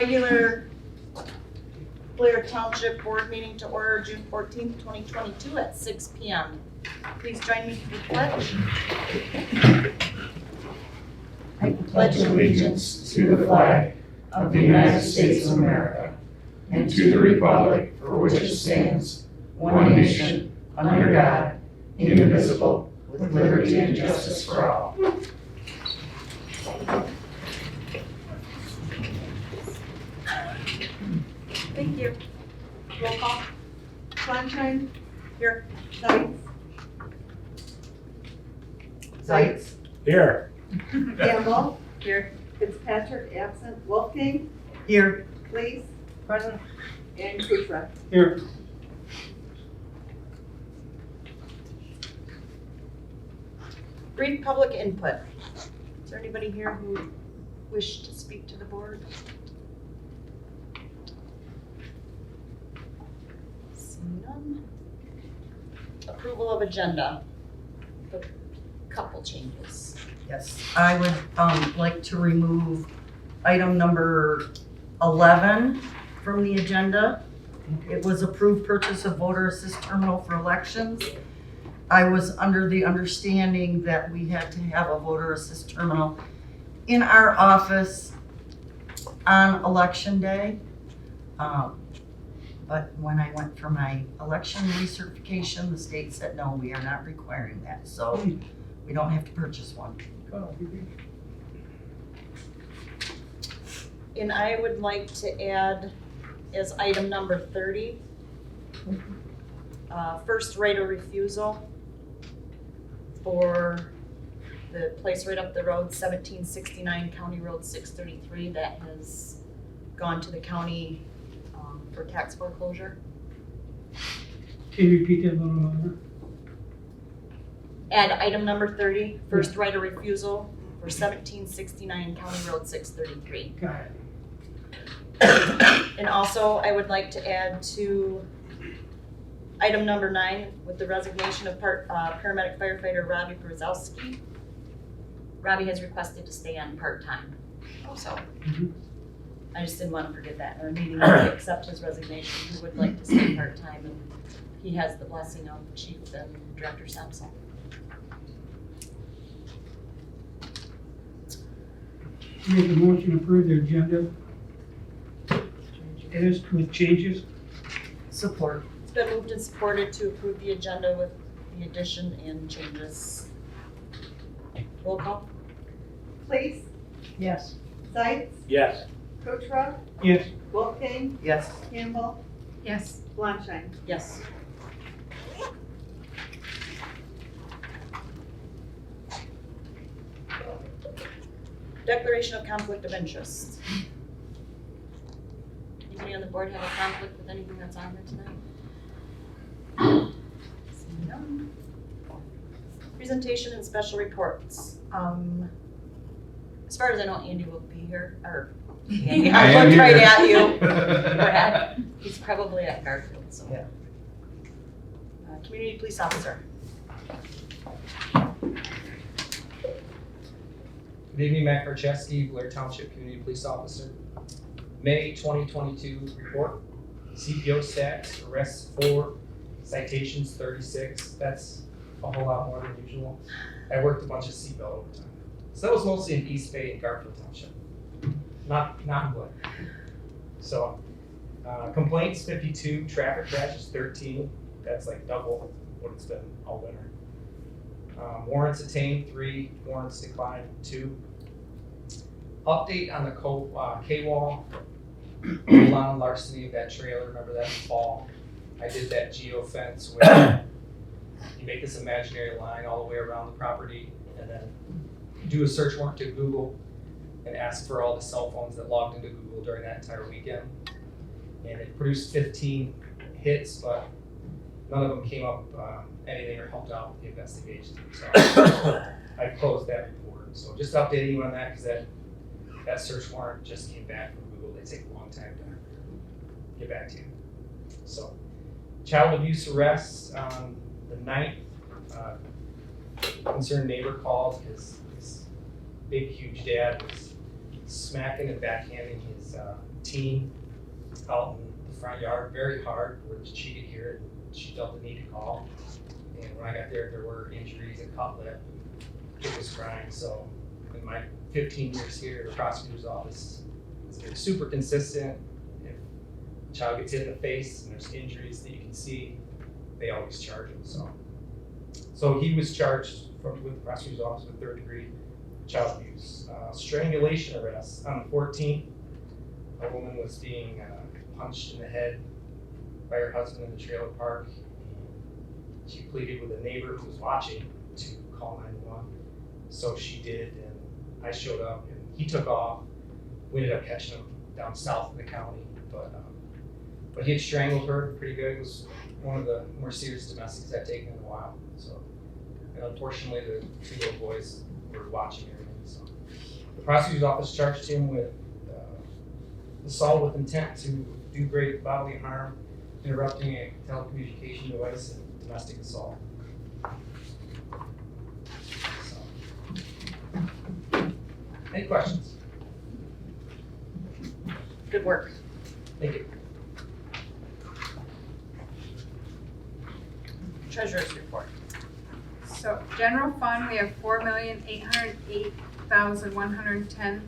Regular Blair Township Board meeting to order June 14th, 2022 at 6 p.m. Please join me for the pledge. I pledge allegiance to the flag of the United States of America and to the republic for which it stands, one nation, under God, indivisible, with liberty and justice for all. Thank you. Roll call. Sunshine, Here. Sights, Here. Campbell, Here. Fitzpatrick absent, Wolfgang, Here. Please, Present. and Kuchar. Here. Brief public input. Is there anybody here who wished to speak to the board? Seeing none. Approval of agenda. A couple changes. Yes, I would like to remove item number 11 from the agenda. It was approved purchase of voter assist terminal for elections. I was under the understanding that we had to have a voter assist terminal in our office on election day. But when I went for my election recertification, the state said, no, we are not requiring that, so we don't have to purchase one. And I would like to add as item number 30, first right of refusal for the place right up the road, 1769 County Road 633, that has gone to the county for tax foreclosure. Can you repeat that a little louder? And item number 30, first right of refusal for 1769 County Road 633. Got it. And also, I would like to add to item number 9 with the resignation of paramedic firefighter Robbie Brzezowski. Robbie has requested to stay on part-time, so I just didn't want to forget that in our meeting. We accept his resignation. He would like to stay part-time, and he has the blessing of Chief and Director Sampson. Make a motion to approve the agenda as with changes. Support. It's been moved and supported to approve the agenda with the addition and changes. Roll call. Please, Yes. Sights, Yes. Kuchar, Yes. Wolfgang, Yes. Campbell, Yes. Sunshine. Yes. Declaration of conflict of interest. Anybody on the board have a conflict with anything that's on there tonight? Seeing none. Presentation and special reports. As far as I know, Andy will be here, or Andy, I looked right at you. Brad, he's probably at Garfield, so. Yeah. Community police officer. Good evening, Matt Karczewski, Blair Township Community Police Officer. May 2022 report, CPO stats, arrests 4, citations 36. That's a whole lot more than usual. I worked a bunch of seatbelt overtime. So that was mostly in East Bay and Garfield Township, not in Blair. So complaints 52, traffic crashes 13. That's like double what it's been all winter. Warrants attained 3, warrants declined 2. Update on the K-wall, lawn larceny of that trailer, remember that in the fall? I did that geofence where you make this imaginary line all the way around the property and then do a search warrant to Google and ask for all the cell phones that logged into Google during that entire weekend. And it produced 15 hits, but none of them came up anything or helped out with the investigation. So I closed that report. So just updating you on that because that search warrant just came back from Google. They take a long time to get back to you. So child abuse arrests on the 9th. Concerned neighbor called because his big, huge dad was smacking and backhanding his teen out in the front yard, very hard, where she could hear it. She felt the need to call. And when I got there, there were injuries, a cut lip, it was crying. So in my 15 years here, the prosecutor's office is super consistent. If a child gets hit in the face and there's injuries that you can see, they always charge him. So he was charged with the prosecutor's office with 3rd-degree child abuse. Strangulation arrest on the 14th, a woman was being punched in the head by her husband in the trailer park. She pleaded with a neighbor who was watching to call 911. So she did, and I showed up, and he took off. We ended up catching him down south in the county, but he had strangled her pretty good. It was one of the more serious domestics I've taken in a while. So, and unfortunately, the 2 little boys were watching everything. So, the prosecutor's office charged him with assault with intent to do great bodily harm, interrupting a telecommunication device, and domestic assault. So. Any questions? Good work. Thank you. Treasurer's report. So, general fund, we have 4,808,110.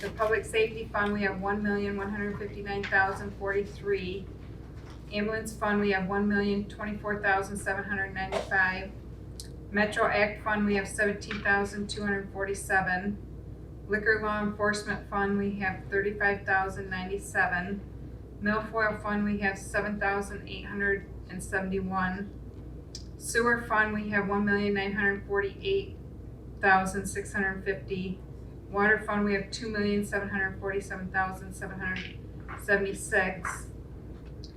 The public safety fund, we have 1,159,043. Ambulance fund, we have 1,024,795. Metro Act fund, we have 17,247. Liquor law enforcement fund, we have 35,097. Milfoil fund, we have 7,871. Sewer fund, we have 1,948,650. Water fund, we have 2,747,776.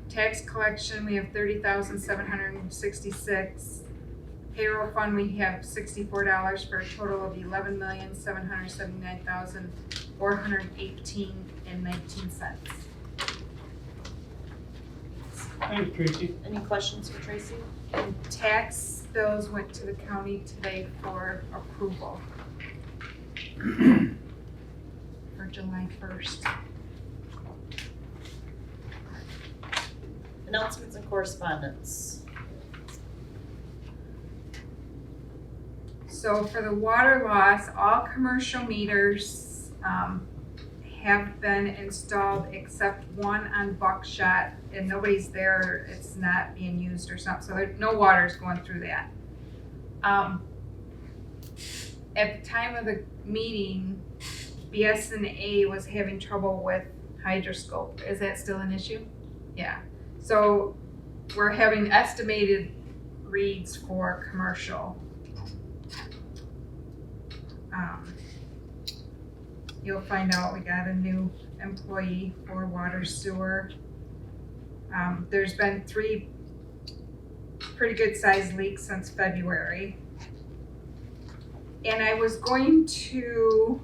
Tax collection, we have 30,766. Payroll fund, we have $64 for a total of $11,779,418.19. Thanks, Tracy. Any questions for Tracy? And tax bills went to the county today for approval. For July 1st. Announcements and correspondence. So for the water loss, all commercial meters have been installed except one on Buckshot, and nobody's there, it's not being used or something, so no water's going through that. At the time of the meeting, BS&A was having trouble with hydroscope. Is that still an issue? Yeah. So we're having estimated reads for commercial. You'll find out we got a new employee for water sewer. There's been 3 pretty good sized leaks since February. And I was going to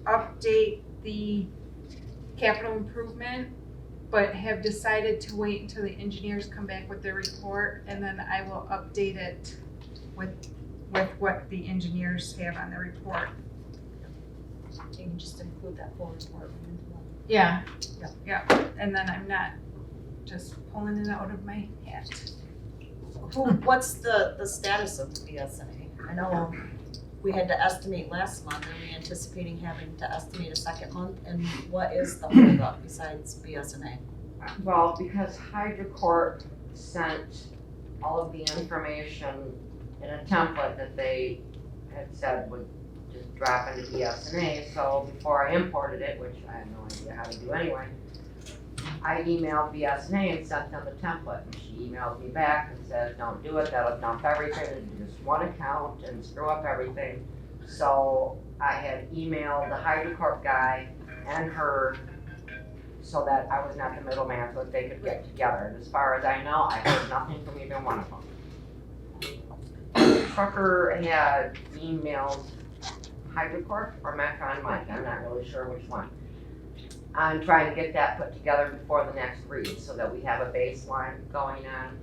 update the capital improvement, but have decided to wait until the engineers come back with their report, and then I will update it with what the engineers have on the report. You can just include that full report. Yeah. Yeah. Yeah, and then I'm not just pulling it out of my hat. What's the status of BSNA? I know we had to estimate last month. Are we anticipating having to estimate a second month? And what is the holdup besides BSNA? Well, because HydroCorp sent all of the information in a template that they had said would just drop into BSNA, so before I imported it, which I have no idea how to do anyway, I emailed BSNA and sent them the template, and she emailed me back and said, don't do it, that'll dump everything into just one account and screw up everything. So I had emailed the HydroCorp guy and her so that I was not the middleman, so that they could get together. And as far as I know, I heard nothing from either one of them. Trucker had emailed HydroCorp or Metro and Mike, I'm not really sure which one. I'm trying to get that put together before the next read so that we have a baseline going on.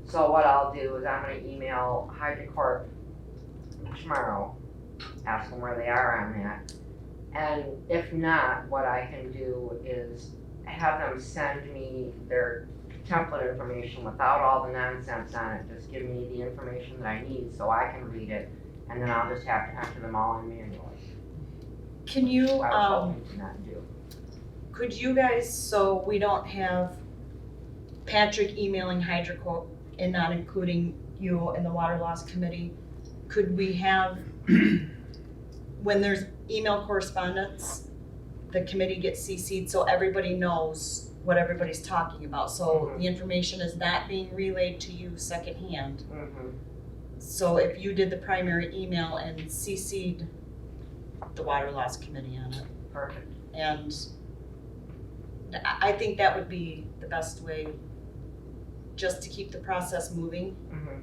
So what I'll do is I'm gonna email HydroCorp tomorrow, ask them where they are on that. And if not, what I can do is have them send me their template information without all the nonsense on it. Just give me the information that I need so I can read it, and then I'll just have to enter them all in manually. Can you, Which I was hoping to not do. could you guys, so we don't have Patrick emailing HydroCorp and not including you in the water loss committee, could we have, when there's email correspondence, the committee gets CC'd so everybody knows what everybody's talking about, so the information is not being relayed to you secondhand. Mhm. So if you did the primary email and CC'd the water loss committee on it, Perfect. and I think that would be the best way, just to keep the process moving. Mhm.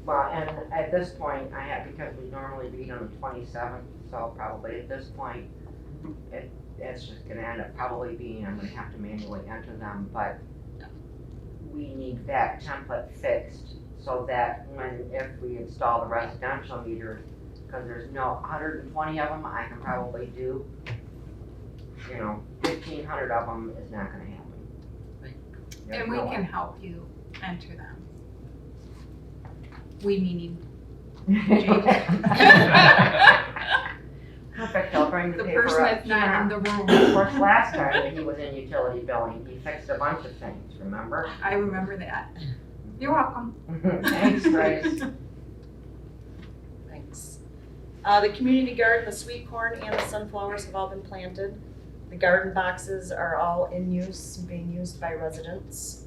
Well, and at this point, I have, because we normally meet on the 27th, so probably at this point, it's just gonna end up probably being, I'm gonna have to manually enter them, but we need that template fixed so that if we install the residential meters, because there's no 120 of them, I can probably do, 1,500 of them is not gonna happen. There's And we no way. can help you enter them. We meaning Perfect, I'll bring the the paper person up that's not in here. the room. Of course, last time that he was in utility billing, he fixed a bunch of things, remember? I remember that. You're welcome. Thanks, Grace. Thanks. The community garden, the sweet corn and the sunflowers have all been planted. The garden boxes are all in use, being used by residents.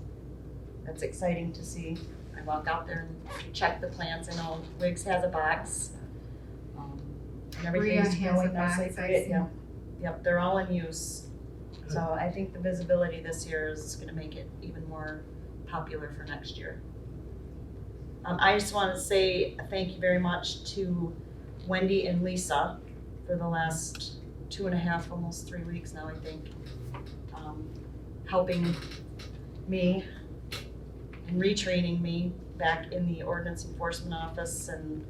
That's exciting to see. I walk out there and check the plants. I know Wiggs has a box. And everything's Bria has growing a nicely. box, I Bria- see. Yep, they're all in use. So I think the visibility this year is gonna make it even more popular for next year. I just wanna say thank you very much to Wendy and Lisa for the last 2.5, almost 3 weeks now, I think, helping me and retraining me back in the ordinance enforcement office, and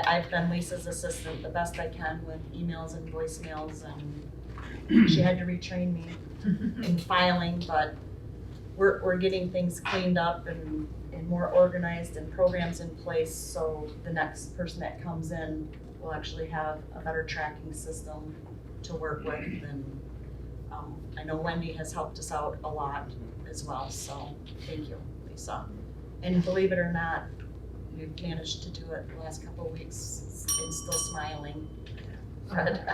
I've been Lisa's assistant the best I can with emails and voicemails, and she had to retrain me in filing, but we're getting things cleaned up and more organized and programs in place, so the next person that comes in will actually have a better tracking system to work with, and I know Wendy has helped us out a lot as well, so thank you, Lisa. And believe it or not, we've managed to do it the last couple of weeks and still smiling. Fred.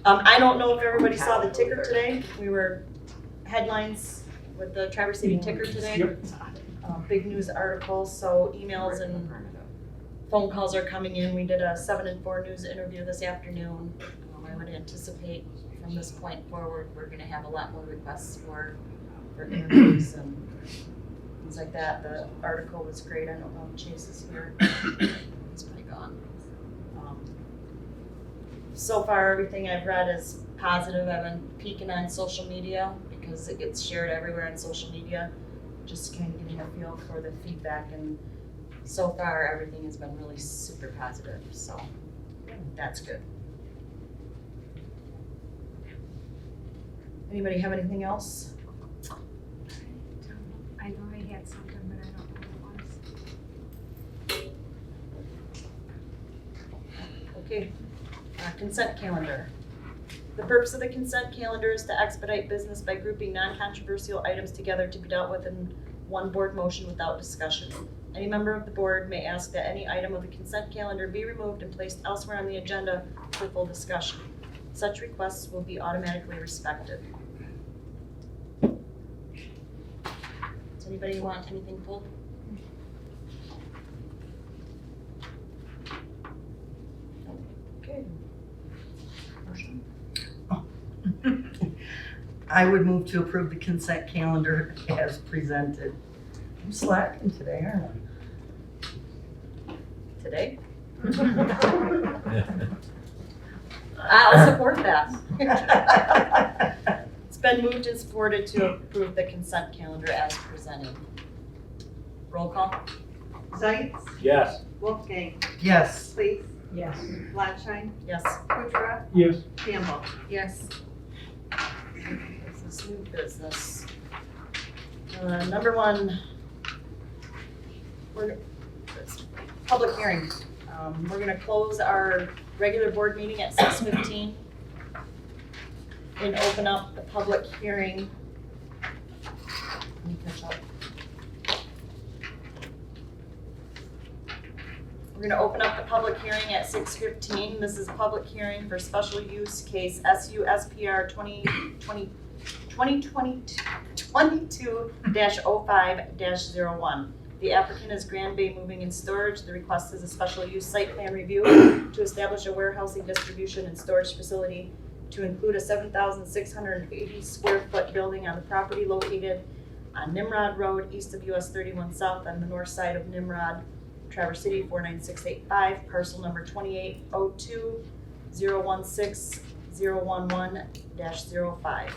I don't know if everybody saw the ticker today. We were headlines with the Traverse City ticker today. Yep. Big news article, so emails and phone calls are coming in. We did a 7 and 4 news interview this afternoon. I would anticipate from this point forward, we're gonna have a lot more requests for interviews and things like that. The article was great. I don't know if Chase is here. He's probably gone. So far, everything I've read is positive. I've been peeking on social media because it gets shared everywhere on social media. Just kind of getting a feel for the feedback, and so far, everything has been really super positive, so that's good. Anybody have anything else? I know I had something, but I don't know what it was. Okay, consent calendar. The purpose of the consent calendar is to expedite business by grouping non-controversial items together to be dealt with in one board motion without discussion. Any member of the board may ask that any item of the consent calendar be removed and placed elsewhere on the agenda for full discussion. Such requests will be automatically respected. Does anybody want anything pulled? Okay. Motion. I would move to approve the consent calendar as presented. I'm slacking today, aren't Today? I'll support that. I? It's been moved and supported to approve the consent calendar as presented. Roll call? Zients, Yes. Wolfgang, Yes. Place, Yes. Blackshine, Yes. Kutra, Yes. Campbell. Yes. Business, new business. Number one, it's public hearing. We're gonna close our regular board meeting at 6:15 and open up the public hearing. Let me catch up. We're gonna open up the public hearing at 6:15. This is a public hearing for special use case SUSPR 2022-05-01. The applicant is Grand Bay Moving and Storage. The request is a special use site plan review to establish a warehousing, distribution, and storage facility to include a 7,680 square foot building on the property located on Nimrod Road, east of US 31 South on the north side of Nimrod, Traverse City 49685, parcel number 2802-016-011-05.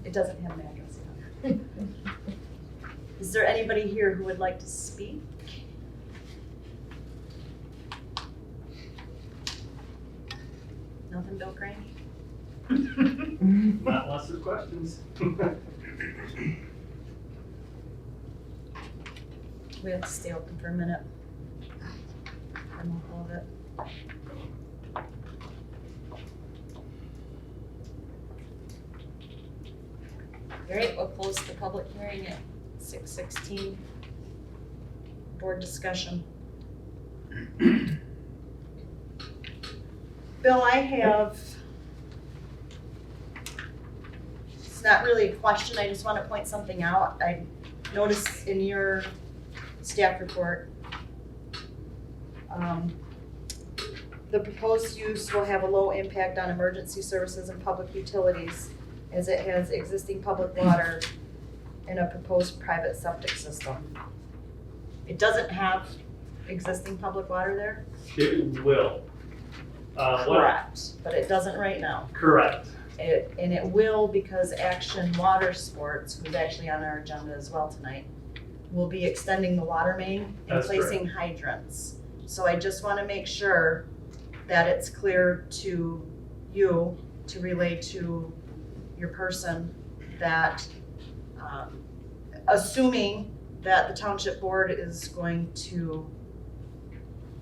It doesn't have an address on it. Is there anybody here who would like to speak? Nothing, Bill Crane? Not unless there's questions. We have to stay open for a minute. I'm on all of it. All right, we'll close the public hearing at 6:16. Board discussion. Bill, I have, it's not really a question, I just want to point something out. I noticed in your staff report, the proposed use will have a low impact on emergency services and public utilities as it has existing public water and a proposed private septic system. It doesn't have existing public water there? It will. Correct, but it doesn't right now. Correct. And it will because Action Water Sports, who's actually on our agenda as well tonight, will be extending the water main and That's placing hydrants. So I just want to make sure that it's clear to you to relay to your person that, assuming that the township board is going to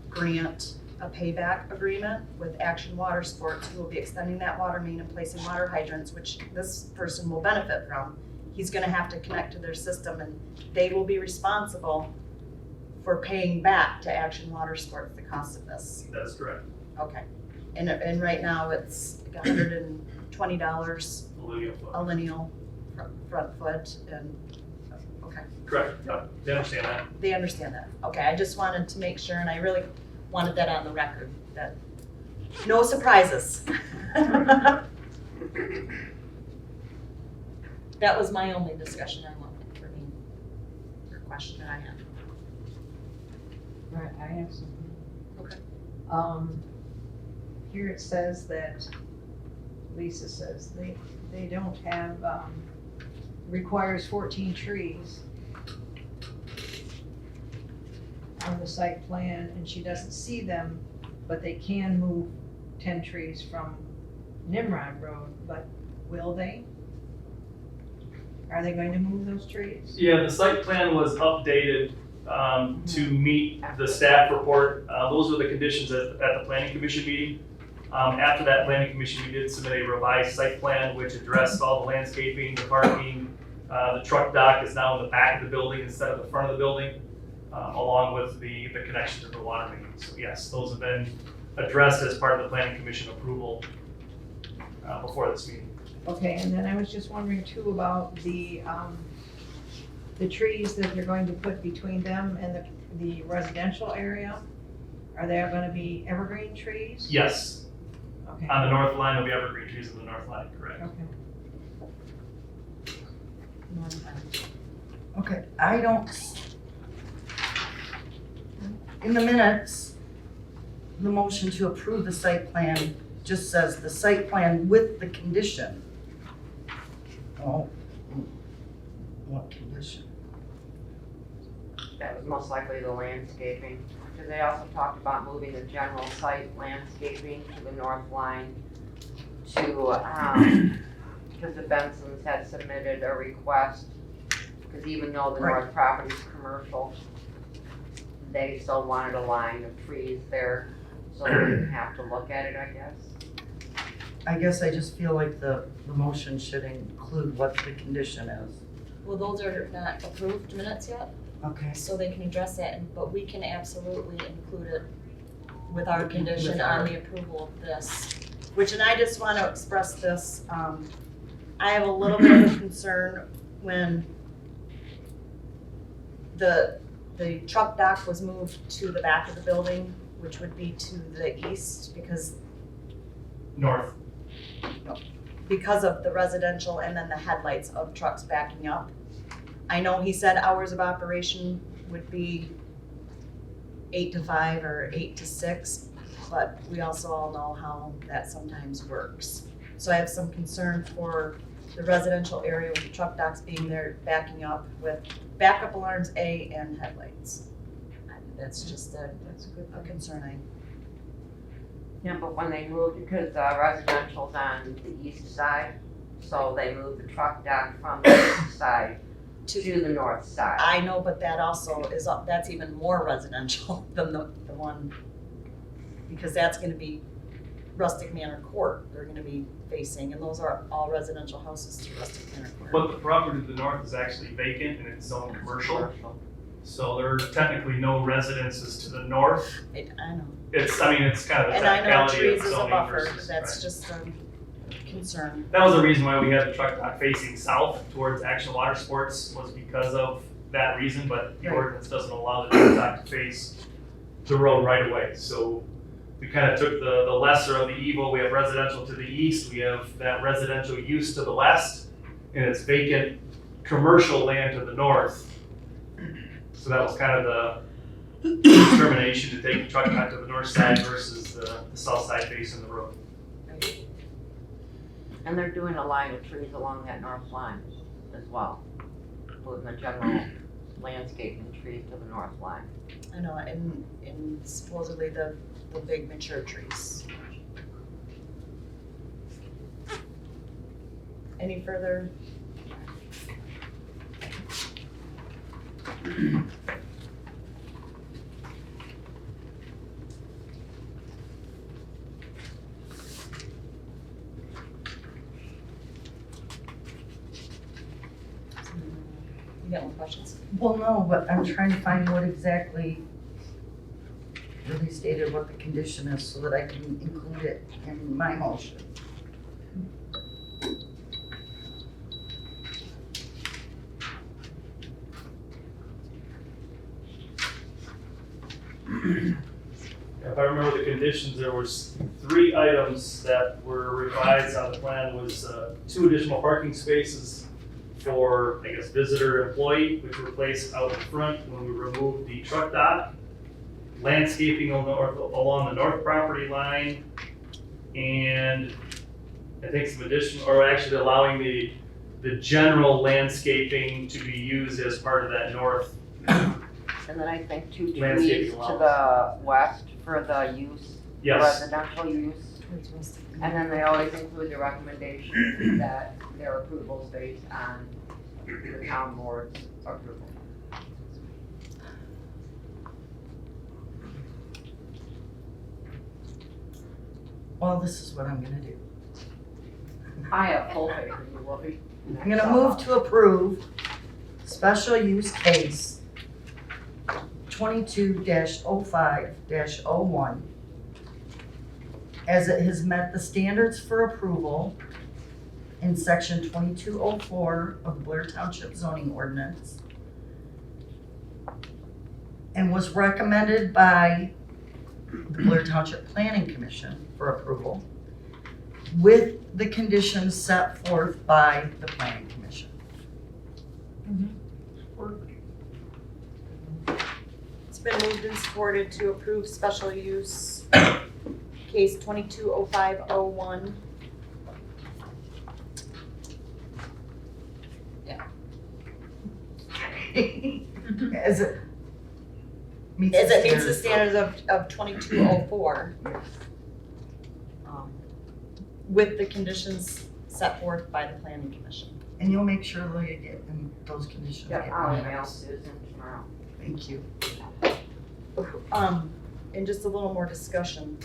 grant a payback agreement with Action Water Sports, who will be extending that water main and placing water hydrants, which this person will benefit from. He's gonna have to connect to their system and they will be responsible for paying back to Action Water Sports the cost of this. That's correct. Okay, and right now it's like $120 a lineal front foot and, okay. Correct. They understand that. They understand that. Okay, I just wanted to make sure, and I really wanted that on the record, that no surprises. That was my only discussion I wanted, or question that I had. Right, I have something. Okay. Here it says that, Lisa says, they don't have, requires 14 trees on the site plan, and she doesn't see them, but they can move 10 trees from Nimrod Road, but will they? Are they going to move those trees? Yeah, the site plan was updated to meet the staff report. Those were the conditions at the planning commission meeting. After that planning commission, we did submit a revised site plan which addressed all the landscaping, the parking. The truck dock is now in the back of the building instead of the front of the building, along with the connection to the water main. So yes, those have been addressed as part of the planning commission approval before this meeting. Okay, and then I was just wondering too about the trees that they're going to put between them and the residential area. Are they gonna be evergreen trees? Yes, Okay. on the north line, there'll be evergreen trees on the north line, correct. Okay. Okay, I don't, in the minutes, the motion to approve the site plan just says the site plan with the condition. Oh, What condition? That was most likely the landscaping. Because they also talked about moving the general site landscaping to the north line to, because the Bensons had submitted a request, because even though the north property is commercial, they still wanted a line of trees there, so they didn't have to look at it, I guess. I guess I just feel like the motion should include what the condition is. Well, those are not approved minutes yet, Okay. so they can address that, but we can absolutely include it with our condition on the approval of this. Which, and I just want to express this, I have a little bit of a concern when the truck dock was moved to the back of the building, which would be to the east, because North. of the residential and then the headlights of trucks backing up. I know he said hours of operation would be 8 to 5 or 8 to 6, but we also all know how that sometimes works. So I have some concern for the residential area with the truck docks being there backing up with backup alarms, and headlights. That's just a concern. Yeah, but when they moved, because residential's on the east side, so they moved the truck dock from the east side to the north side. I know, but that also is, that's even more residential than the one, because that's gonna be Rustic Manor Court, they're gonna be facing, and those are all residential houses to Rustic Manor Court. But the property to the north is actually vacant and it's zoned commercial. So there are technically no residences to the north. I know, It's kind of the and I know technicality trees of is a zoning buffer, versus. that's right. just a concern. That was the reason why we had the truck dock facing south towards Action Water Sports, was because of that reason, but the Right. ordinance doesn't allow the truck dock to face the road right away. So we kind of took the lesser of the evil. We have residential to the east, we have that residential use to the west, and it's vacant commercial land to the north. So that was kind of the determination to take the truck dock to the north side versus the south side facing the road. And they're doing a line of trees along that north line as well. Putting the general landscaping trees to the north line. I know, and supposedly the big mature trees. Any further? You got more questions? Well, no, but I'm trying to find what exactly really stated what the condition is so that I can include it in my motion. If I remember the conditions, there was 3 items that were revised on the plan. Was 2 additional parking spaces for, I guess, visitor employee, which were placed out in front when we removed the truck dock. Landscaping along the north property line, and I think some additional, or actually allowing the general landscaping to be used as part of that north. And then I think 2 Landscaping trees to allowance. the west for the use, Yes, residential use. And then they always include the recommendation that their approval is based on the town board's approval. Well, this is what I'm gonna do. I have full faith in you, Wolfie. I'm gonna move to approve special use case 22-05-01 as it has met the standards for approval in section 2204 of the Blair Township zoning ordinance and was recommended by the Blair Township Planning Commission for approval with the conditions set forth by the Planning Commission. It's been moved and supported to approve special use case 220501. Yeah. As it meets As the it meets the standards standards of 2204. With the conditions set forth by the planning commission. And you'll make sure that you get, and those conditions Yep, get I'll met. email Susan tomorrow. Thank you. And just a little more discussion.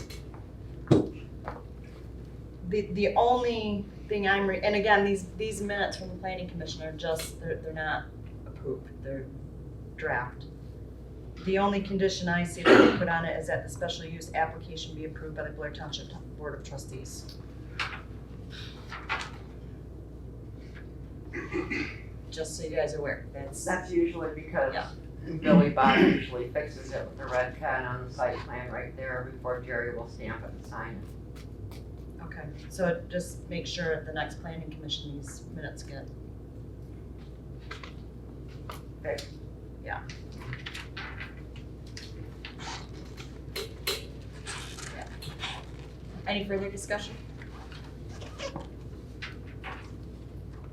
The only thing and again, these minutes from the planning commission are just, they're not approved, they're draft. The only condition I see that they put on it is that the special use application be approved by the Blair Township Board of Trustees. Just so you guys are aware, That's usually because Yeah. Billy Bob usually fixes it with the red pen on the site plan right there before Jerry will stamp it and sign it. okay. So just make sure at the next planning commission these minutes get. Okay. Yeah. Any further discussion?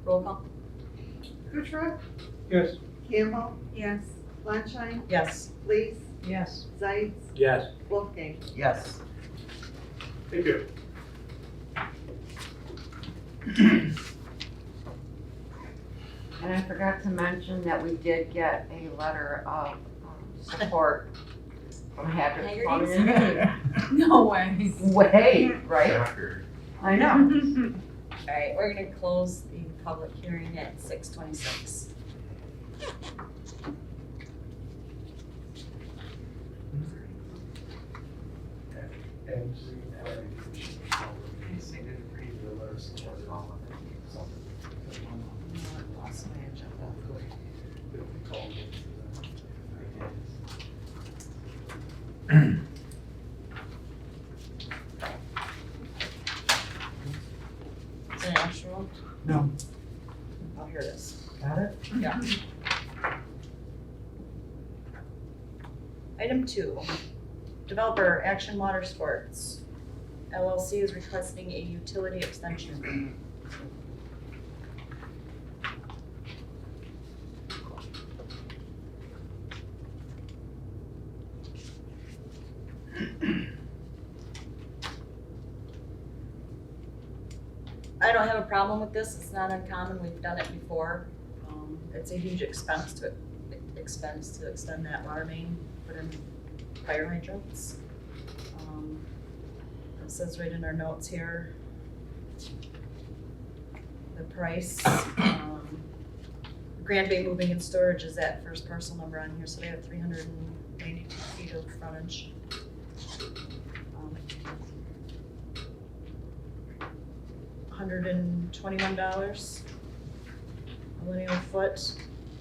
Roll call? Kuchar, Yes. Campbell, Yes. Sunshine, Yes. Lees, Yes. Zeitz, Yes. Wolfgang. Yes. Thank you. And I forgot to mention that we did get a letter of support from Hadrick Plumbing and Heating. No way. Way, right? I know. Alright, we're gonna close the public hearing at 6:26. Lost my agenda. Is it actual? No. Oh, here it is. Got it? Yeah. Item 2, developer Action Water Sports LLC is requesting a utility extension agreement. I don't have a problem with this, it's not uncommon, we've done it before. It's a huge expense to extend that water main, put in fire hydrants. It says right in our notes here, the price, Grand Bay Moving and Storage is that first parcel number on here, so they have 392 feet of frontage. $121 a linear foot.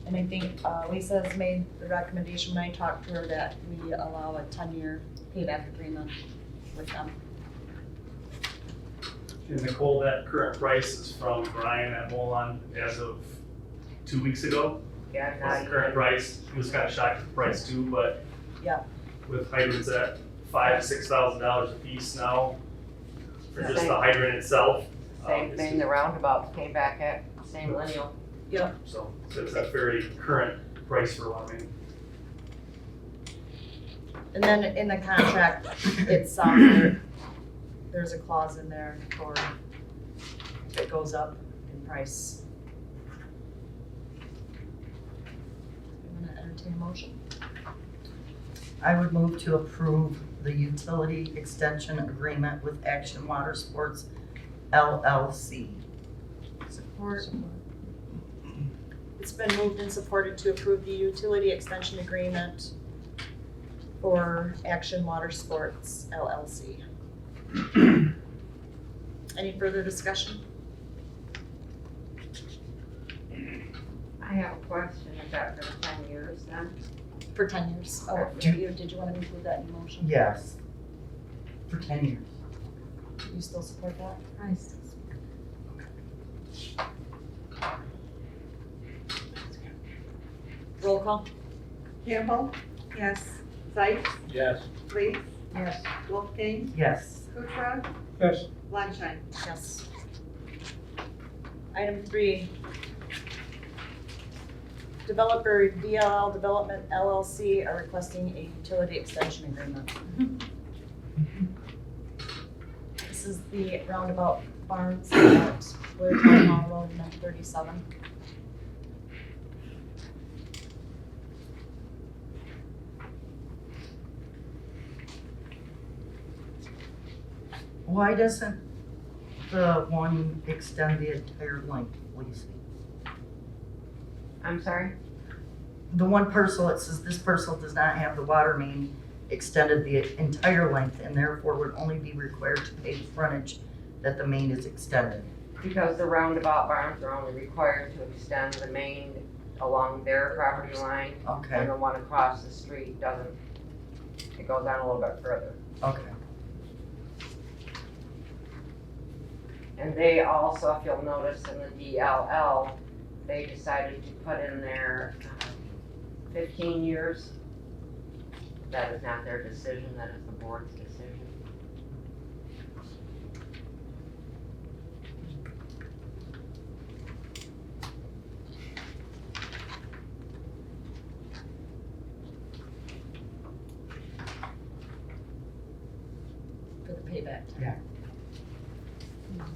And I think Lisa has made the recommendation when I talked to her that we allow a 10-year payback agreement with them. And Nicole, that current price is from Brian at Molon as of 2 weeks ago. Yeah, That's the current price. He was kind of shocked at the price too, but Yeah. with hydrants at $5,000 to $6,000 a piece now for just the hydrant itself. Same it's thing, the roundabout came back at same lineal. So it's a very current price for water main. And then in the contract itself, there's a clause in there for if it goes up in price. I'm gonna entertain a motion. I would move to approve the utility extension agreement with Action Water Sports LLC. Support. It's been moved and supported to approve the utility extension agreement for Action Water Sports LLC. Any further discussion? I have a question, is that for 10 years then? For 10 years. Oh, did you want to include that in your motion? Yes. For 10 years. You still support that? I still. Roll call? Campbell, Yes. Zeitz, Yes. Lees, Yes. Wolfgang, Yes. Kuchar, Yes. Sunshine. Yes. Item 3. Developer DLL Development LLC are requesting a utility extension agreement. This is the roundabout barns at Blair Town Hall Road, 937. Why doesn't the one extend the entire length, Lacey? I'm sorry? The one parcel, it says this parcel does not have the water main extended the entire length and therefore would only be required to pay the frontage that the main is extended. Because the roundabout barns are only required to extend the main along their property line, Okay, and the one across the street doesn't. It goes on a little bit further. okay. And they also, if you'll notice in the DLL, they decided to put in there 15 years. That is not their decision, that is the board's decision. For the payback time.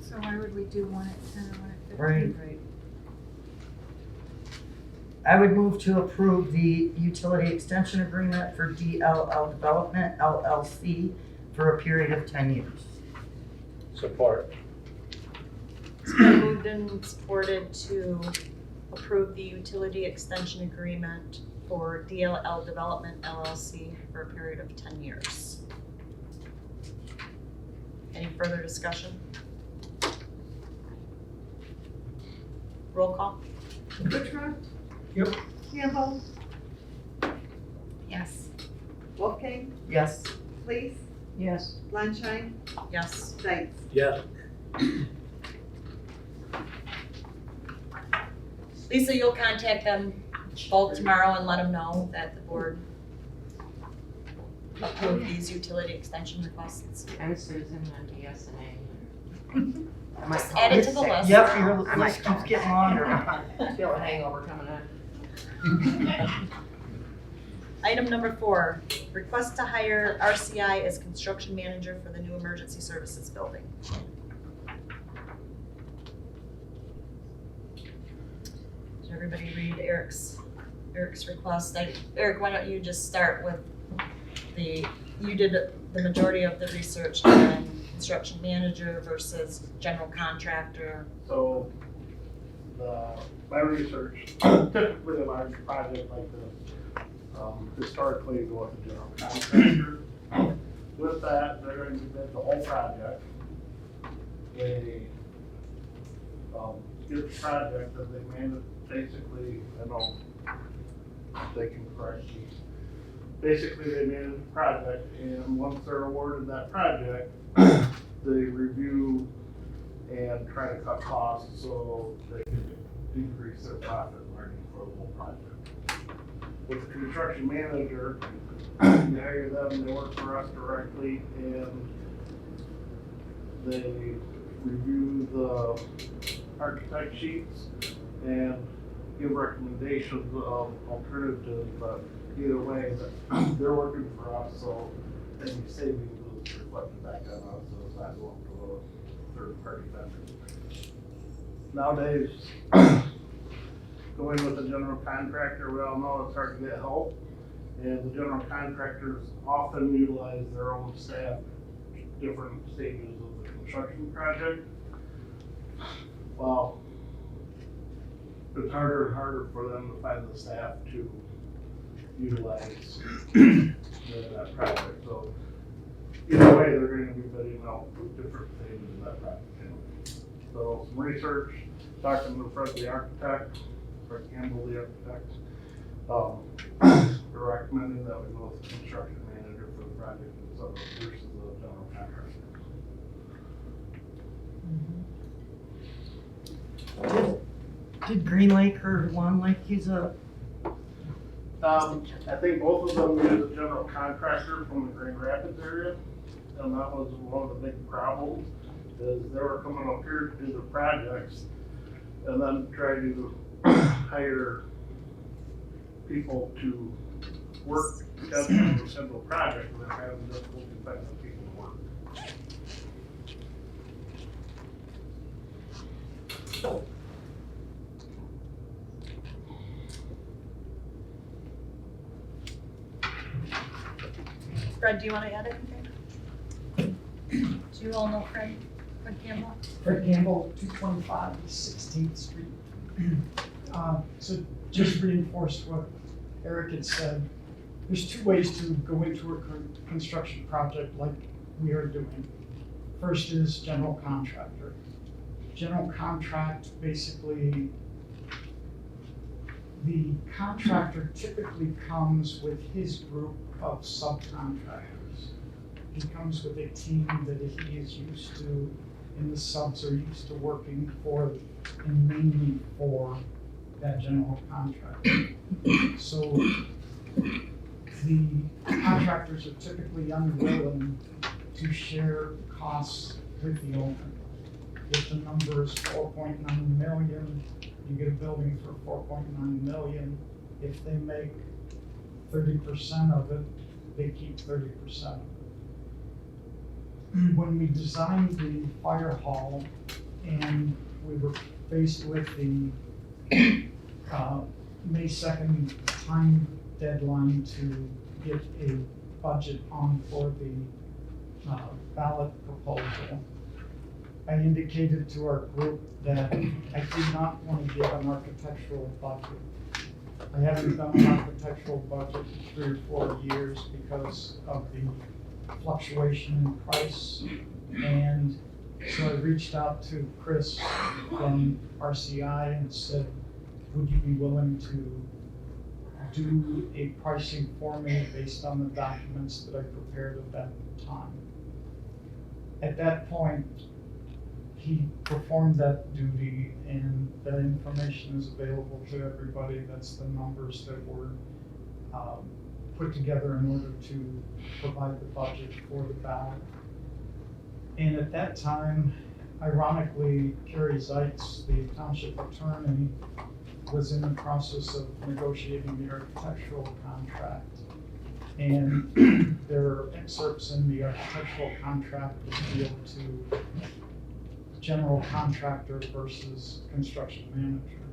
So why would we do one at 10 and one at 15? Right. Right. I would move to approve the utility extension agreement for DLL Development LLC for a period of 10 years. Support. It's been moved and supported to approve the utility extension agreement for DLL Development LLC for a period of 10 years. Any further discussion? Roll call? Kuchar? Yep. Campbell? Yes. Wolfgang? Yes. Please? Yes. Landshine? Yes. Sykes? Yes. Lisa, you'll contact them both tomorrow and let them know that the board approved these utility extension requests. And Susan on DSNA. I might Just call add it in to the sick. list. Yep, your I might list call keeps in getting sick. longer. I feel a hangover coming on. Item number 4, request to hire RCI as construction manager for the new emergency services building. Did everybody read Eric's request? Eric, why don't you just start with you did the majority of the research on construction manager versus general contractor. So, my research, typically a large project like this, historically you go with a general contractor. With that, they're going to bid the whole project. They, get the project that they made it basically, I know they can correct me. Basically, they made a project, and once they're awarded that project, they review and try to cut costs so they can increase their profit margin for the whole project. With the construction manager, you hire them, they work for us directly, and they review the architect sheets and give recommendations of alternatives, but either way, they're working for us, so any savings is reflected back on us, so it's not going to a third-party vendor. Nowadays, going with a general contractor, we all know it's hard to get help, and the general contractors often utilize their own staff at different stages of the construction project. Well, it's harder and harder for them to find the staff to utilize that project. So either way, they're going to be bidding out different stages of that project. So some research, talking to Fred the architect, Fred Campbell the architect, they're recommending that we go with the construction manager for the project versus the general contractor. Did Green Lake or Long Lake use a, I think both of them use a general contractor from the Grand Rapids area, and that was one of the big problems, is they were coming up here to do the projects, and then try to hire people to work together on a simple project without having difficulty finding the people to work. Fred, do you wanna add anything? Do you all know Fred Campbell? Fred Campbell, 225 16th Street. So just reinforced what Eric had said. There's two ways to go into a construction project like we are doing. First is general contractor. General contract, basically, the contractor typically comes with his group of subcontractors. He comes with a team that he is used to, and the subs are used to working for and mainly for that general contractor. So the contractors are typically unwilling to share costs with the owner. If the number is 4.9 million, you get a building for 4.9 million. If they make 30% of it, they keep 30% of it. When we designed the fire hall and we were faced with the May 2nd time deadline to get a budget on for the ballot proposal, I indicated to our group that I did not want to give an architectural budget. I haven't done an architectural budget in 3 or 4 years because of the fluctuation in price. And so I reached out to Chris from RCI and said, would you be willing to do a pricing for me based on the documents that I prepared at that time? At that point, he performed that duty, and that information is available to everybody. That's the numbers that were put together in order to provide the budget for the ballot. And at that time, ironically, Carrie Zeitz, the township attorney, was in the process of negotiating the architectural contract. And there are excerpts in the architectural contract that deal to general contractor versus construction manager.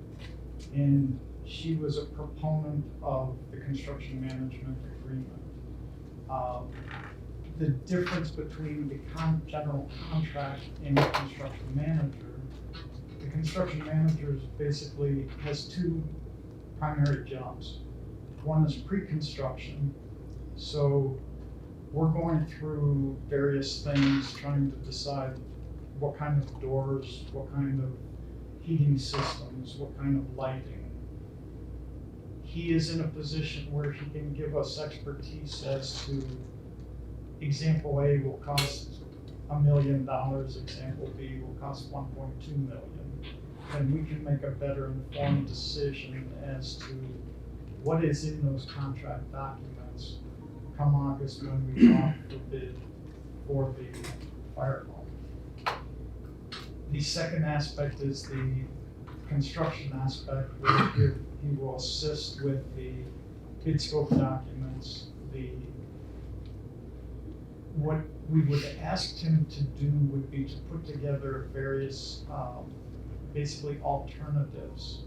And she was a proponent of the construction management agreement. The difference between the general contract and the construction manager basically has 2 primary jobs. One is pre-construction, so we're going through various things, trying to decide what kind of doors, what kind of heating systems, what kind of lighting. He is in a position where he can give us expertise as to example A will cost $1 million, example B will cost 1.2 million. And we can make a better informed decision as to what is in those contract documents come August when we go out for bid for the fire hall. The second aspect is the construction aspect, where he will assist with the bid scope documents. What we would ask him to do would be to put together various, basically alternatives,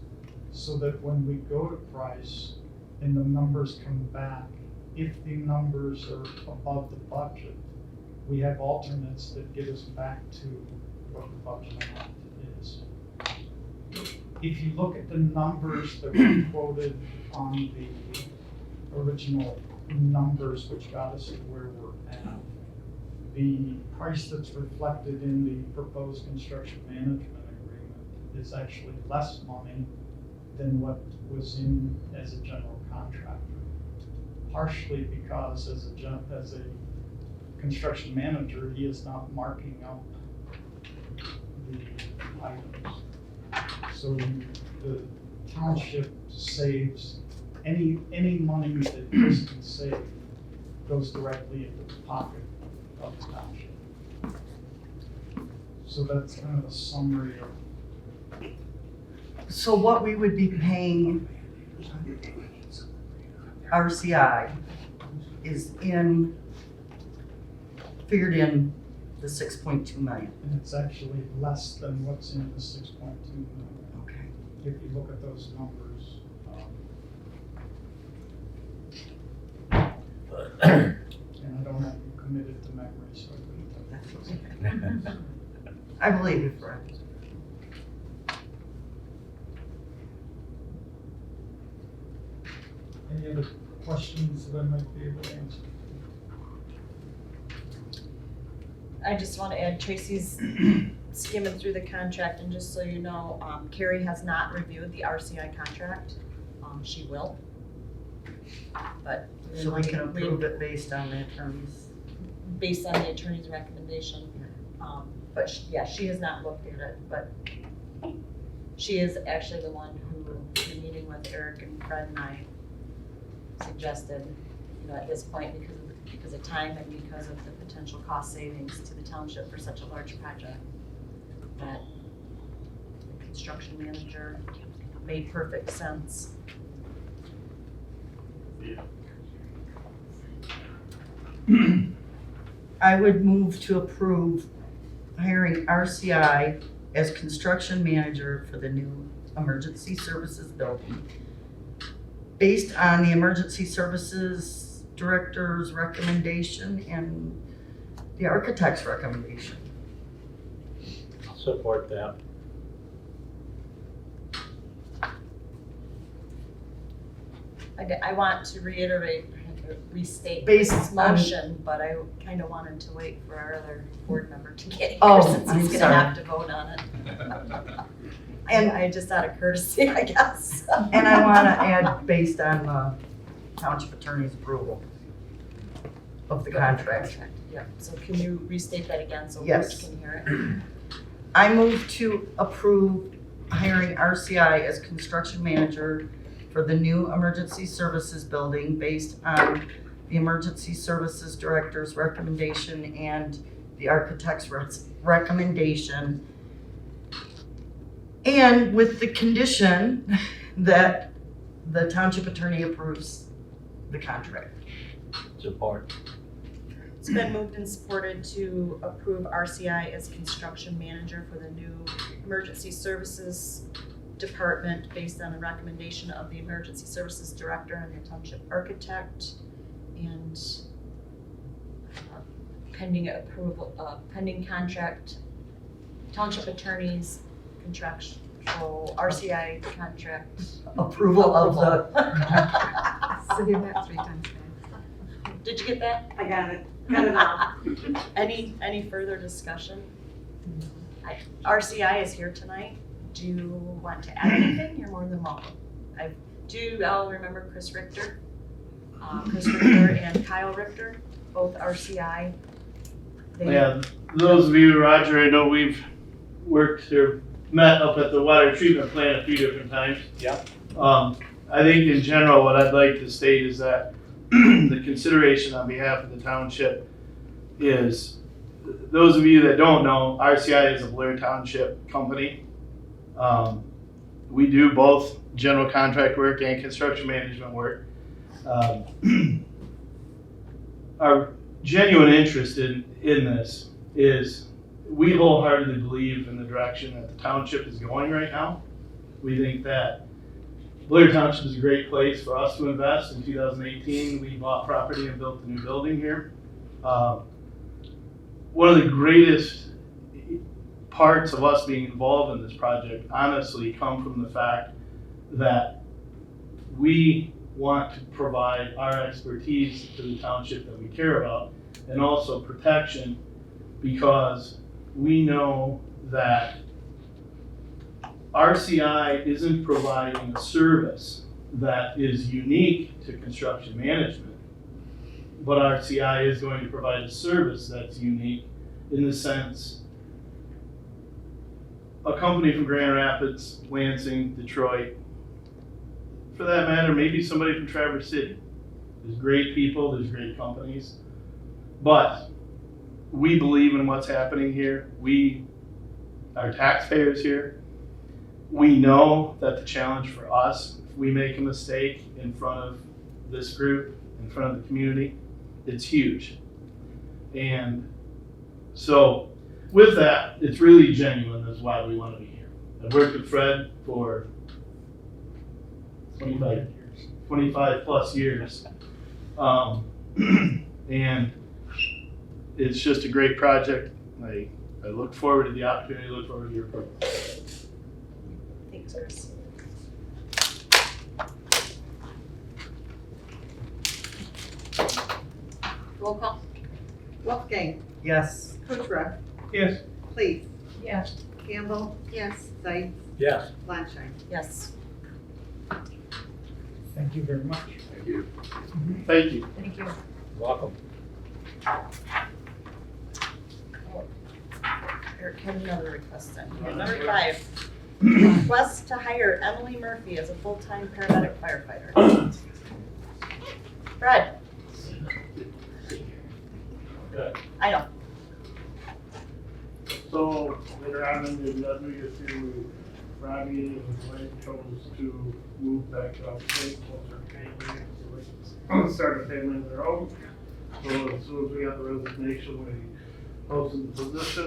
so that when we go to price and the numbers come back, if the numbers are above the budget, we have alternates that get us back to what the budget amount is. If you look at the numbers that were quoted on the original numbers, which got us to where we're at, the price that's reflected in the proposed construction management agreement is actually less money than what was in as a general contractor. Partially because as a construction manager, he is not marking up the items. So the township saves any money that Chris can save goes directly into the pocket of the township. So that's kind of a summary of. So what we would be paying RCI is figured in the 6.2 million. And it's actually less than what's in the 6.2 million. Okay. If you look at those numbers. And I don't have you committed to memory, so I couldn't tell you. I believe you, Fred. Any other questions that I might be able to answer? I just want to add, Tracy's skimming through the contract, and just so you know, Carrie has not reviewed the RCI contract. She will. But So we can approve it based on the attorney's. based on the attorney's recommendation. But she has not looked at it, but she is actually the one who, in meeting with Eric and Fred and I, suggested, at this point, because of time and because of the potential cost savings to the township for such a large project, that the construction manager made perfect sense. I would move to approve hiring RCI as construction manager for the new emergency services building, based on the emergency services director's recommendation and the architect's recommendation. Support that. I want to restate Based this on- motion, but I kind of wanted to wait for our other board member to get here, Oh, since I'm he's gonna sorry. have to vote on it. And- I just out of courtesy, I guess. And I want to add based on the township attorney's approval of the contract. Yeah, so can you restate that again so Yes. Bruce can hear it? I move to approve hiring RCI as construction manager for the new emergency services building based on the emergency services director's recommendation and the architect's recommendation. And with the condition that the township attorney approves the contract. Support. It's been moved and supported to approve RCI as construction manager for the new emergency services department based on the recommendation of the emergency services director and the township architect, and pending approval, pending contract, township attorneys, contractual RCI contract. Approval of the. Say that 3 times fast. Did you get that? I got it. Got it all. Any further discussion? RCI is here tonight. Do you want to add anything? You're more than welcome. Do you all remember Chris Richter? Chris Richter and Kyle Richter, both RCI. Yeah, those of you, Roger, I know we've worked or met up at the water treatment plant a few different times. Yeah. I think in general, what I'd like to state is that the consideration on behalf of the township is, those of you that don't know, RCI is a Blair Township company. We do both general contract work and construction management work. Our genuine interest in this is we wholeheartedly believe in the direction that the township is going right now. We think that Blair Township is a great place for us to invest. In 2018, we bought property and built a new building here. One of the greatest parts of us being involved in this project honestly come from the fact that we want to provide our expertise to the township that we care about, and also protection, because we know that RCI isn't providing a service that is unique to construction management, but RCI is going to provide a service that's unique in the sense a company from Grand Rapids, Lansing, Detroit, for that matter, maybe somebody from Traverse City. There's great people, there's great companies, but we believe in what's happening here. We are taxpayers here. We know that the challenge for us, if we make a mistake in front of this group in front of the community. It's huge. And so with that, it's really genuine is why we want to be here. I've worked with Fred for 25 plus years. And it's just a great project. I look forward to the opportunity, look forward to your approval. Thanks, Chris. Roll call. Wolfgang, Yes. Kuchar, Yes. Please, Yes. Campbell, Yes. Sight, Yes. Landshine. Yes. Thank you very much. Thank you. Thank you. Thank you. Welcome. Eric had another request then. Number 5, request to hire Emily Murphy as a full-time paramedic firefighter. Fred, Okay. I know. So later on in the agenda, you see Robbie and Blair chose to move back up state closer to family, so they start a family of their own. So as soon as we got the resignation, we posted the position.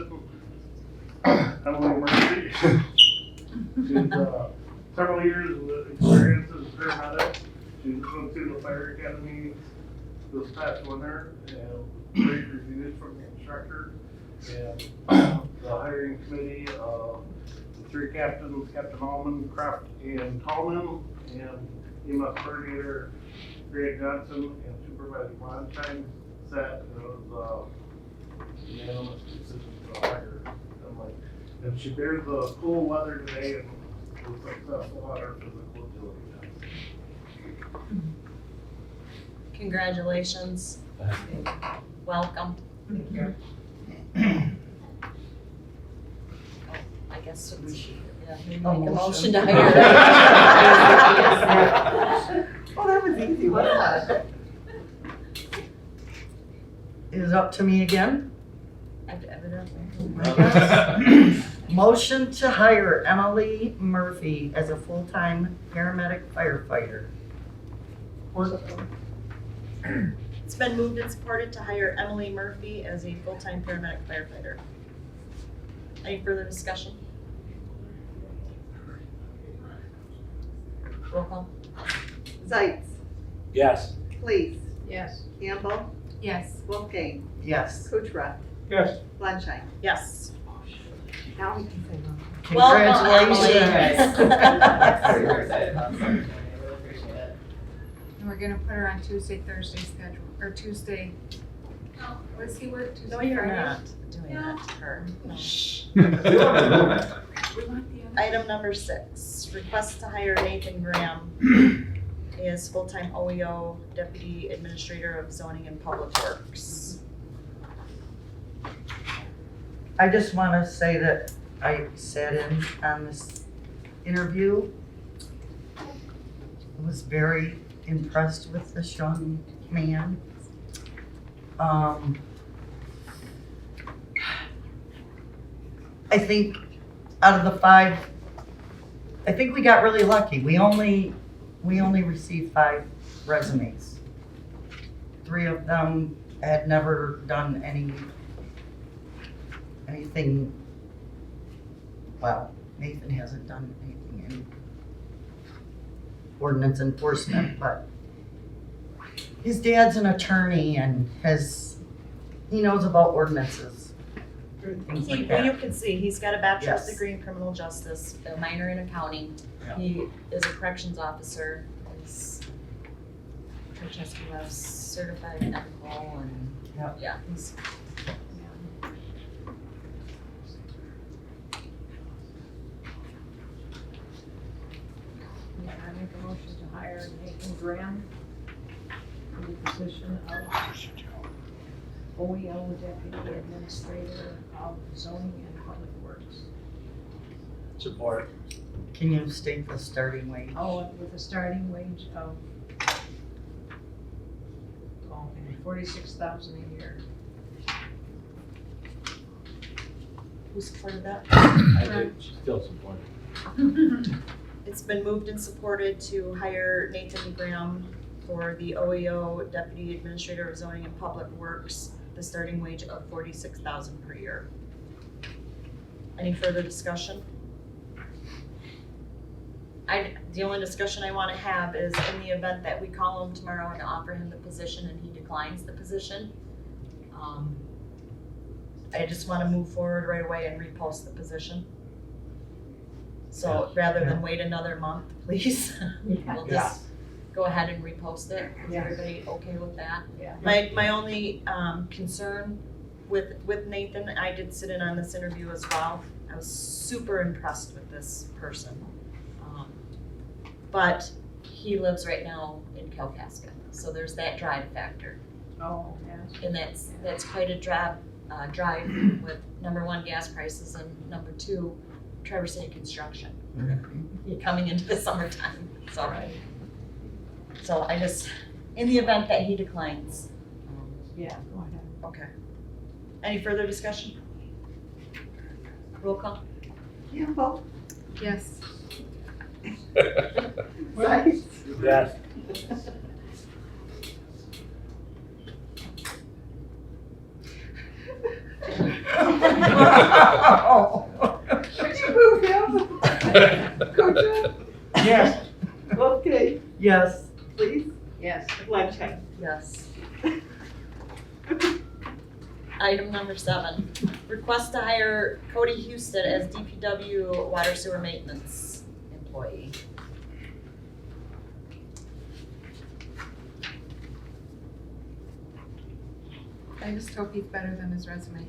Emily Murphy, she's several years of experience as a paramedic. She went through the fire academy this past winter and great reviews from the instructor. And the hiring committee, the 3 captains, Captain Allman, Kraft, and Tallman, and EMS coordinator Grant Johnson, and Supervisor Landshine sat, and it was unanimous decision to hire Emily. And she bears the cool weather today and was successful on her physical agility test. Congratulations. Welcome. Thank you. I guess we should, make A a motion. motion to hire. Oh, that was easy, wasn't it? Is it up to me again? Evidently. Motion to hire Emily Murphy as a full-time paramedic firefighter. It's been moved and supported to hire Emily Murphy as a full-time paramedic firefighter. Any further discussion? Roll call. Sight, Yes. Please, Yes. Campbell, Yes. Wolfgang, Yes. Kuchar, Yes. Landshine. Yes. Now we can say no. Welcome, Congratulations. And we're gonna put her on Tuesday, Thursday schedule, or Tuesday. What does he work, Tuesday, No, you're Friday? not doing that to her. No. We want the other. Item number 6, request to hire Nathan Graham as full-time OEO Deputy Administrator of Zoning and Public Works. I just want to say that I sat in on this interview. I was very impressed with this young man. I think out of the 5, I think we got really lucky. We only received 5 resumes. 3 of them had never done anything, well, Nathan hasn't done anything in ordinance enforcement, but his dad's an attorney and he knows about ordinances, things like Well, you that. can see, he's got a bachelor's Yes. degree in criminal justice, a minor in accounting. Yeah. He is a corrections officer, he's Francesca Web's certified ethical and, Yep. yeah, he's. I make a motion to hire Nathan Graham for the position of OEO Deputy Administrator of Zoning and Public Works. Support. Can you state the starting wage? Oh, with a starting wage of $46,000 a year. Who supported that? I do still support it. It's been moved and supported to hire Nathan Graham for the OEO Deputy Administrator of Zoning and Public Works, the starting wage of $46,000 per year. Any further discussion? The only discussion I want to have is in the event that we call him tomorrow and offer him the position and he declines the position, I just want to move forward right away and repost the position. So rather than wait another month, please, we'll just go ahead and repost it. Is Yeah. everybody okay with that? Yeah. My only concern with Nathan, I did sit in on this interview as well. I was super impressed with this person. But he lives right now in Kalkaska, so there's that drive factor. Oh, yes. And that's quite a drive with number one, gas prices, and number two, Traverse City construction. Coming into the summertime, so I just, in the event that he declines. Yeah, go ahead. Okay. Any further discussion? Roll call? Campbell, Yes. Zients, Yes. Could you move him? Kuchar, Yes. okay, Yes. please, Yes. Blanchard. Yes. Item number 7, request to hire Cody Houston as DPW water sewer maintenance employee. I just hope he's better than his resume.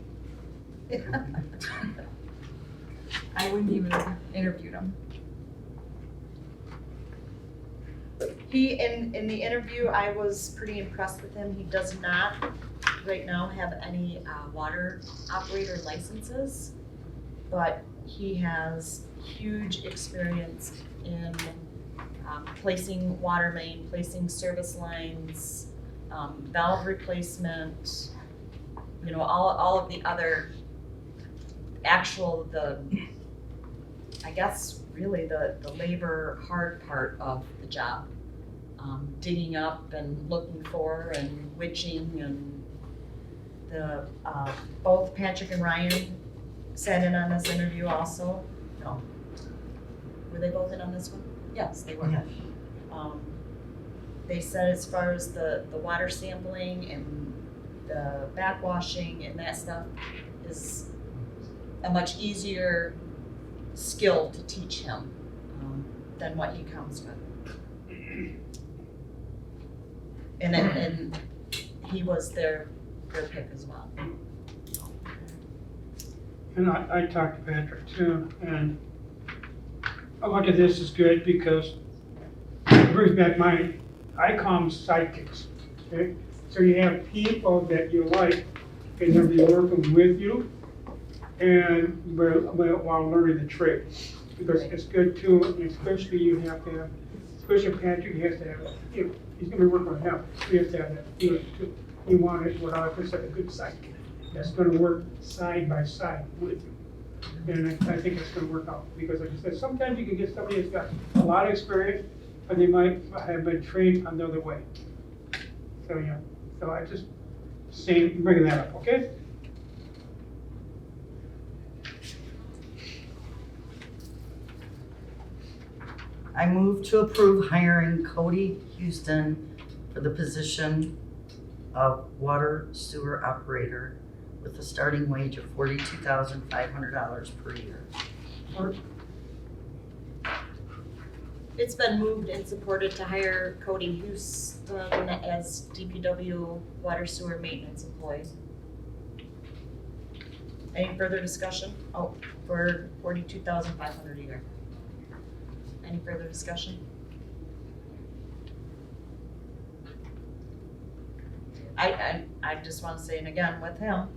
I wouldn't even have interviewed him. He, in the interview, I was pretty impressed with him. He does not right now have any water operator licenses, but he has huge experience in placing water main, placing service lines, valve replacement, you know, all of the other I guess really the labor hard part of the job. Digging up and looking for and witching, and both Patrick and Ryan sat in on this interview also. No. Were they both in on this one? Yes, they were. Yeah. They said as far as the water sampling and the backwashing and that stuff is a much easier skill to teach him than what he comes with. And he was their pick as well. And I talked to Patrick too, and I look at this as good because it brings back my ICOM sidekicks, okay? So you have people that you like, and they'll be working with you, and while learning the trade. Because it's good too, and especially you have to have, especially Patrick, he has to have, you know, he's gonna be working with him, so he has to have that feeling too. You want it, what I consider a good sidekick, that's gonna work side by side with you. And I think it's gonna work out, because like I said, sometimes you can get somebody that's got a lot of experience, but they might have been trained another way. So, yeah, so I just bringing that up, okay? I move to approve hiring Cody Houston for the position of water sewer operator with a starting wage of $42,500 per year. It's been moved and supported to hire Cody Houston as DPW water sewer maintenance employee. Any further discussion? Oh, for $42,500 a year. Any further discussion? I just want to say, and again, with him,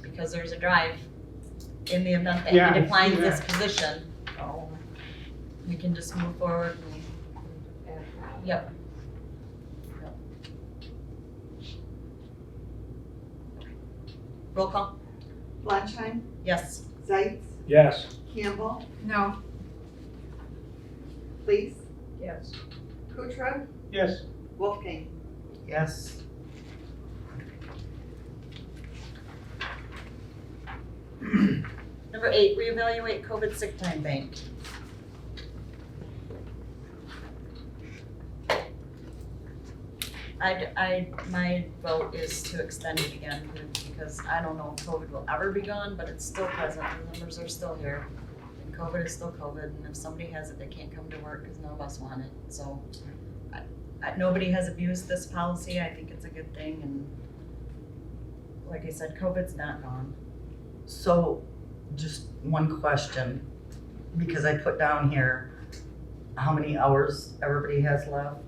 because there's a drive in the event that Yeah, he declines yeah. this position, we can just move forward and, yep. Roll call? Blanchard, Yes. Zients, Yes. Campbell, No. please, Yes. Kuchar, Yes. Wolfgang. Yes. Number 8, reevaluate COVID sick time bank. My vote is to extend it again because I don't know if COVID will ever be gone, but it's still present, the numbers are still here. And COVID is still COVID, and if somebody has it, they can't come to work because none of us want it, so. Nobody has abused this policy, I think it's a good thing, and like I said, COVID's not gone. So, just one question, because I put down here how many hours everybody has left.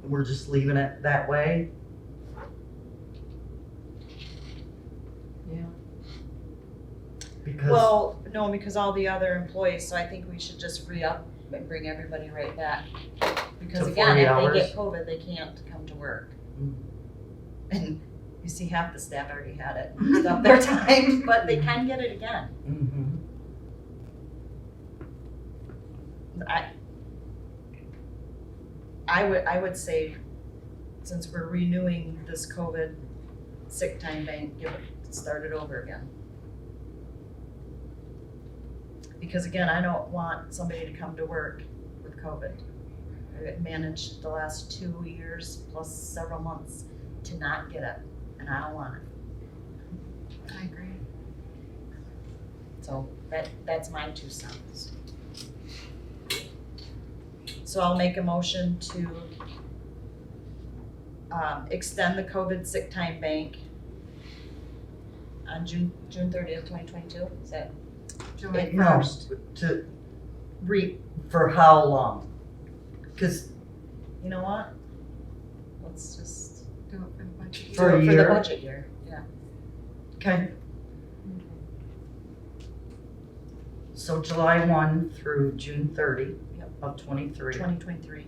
We're just leaving it that way. Yeah. Because, Well, no, because all the other employees, so I think we should just re-up and bring everybody right back. Because To again, 40 if they hours? get COVID, they can't come to work. Mm. And you see half the staff already had it, used up their time, but they can get it again. I would say, since we're renewing this COVID sick time bank, start it over again. Because again, I don't want somebody to come to work with COVID. I managed the last 2 years plus several months to not get it, and I don't want it. I agree. So that's my 2 cents. So I'll make a motion to extend the COVID sick time bank on June 30th, 2022, is that? July no, 1st. to, for how long? Cause You know what? Let's just Do it for the budget. For a do it for the year? budget year, yeah. okay. So July 1 through June 30 Yep. of 23 2023.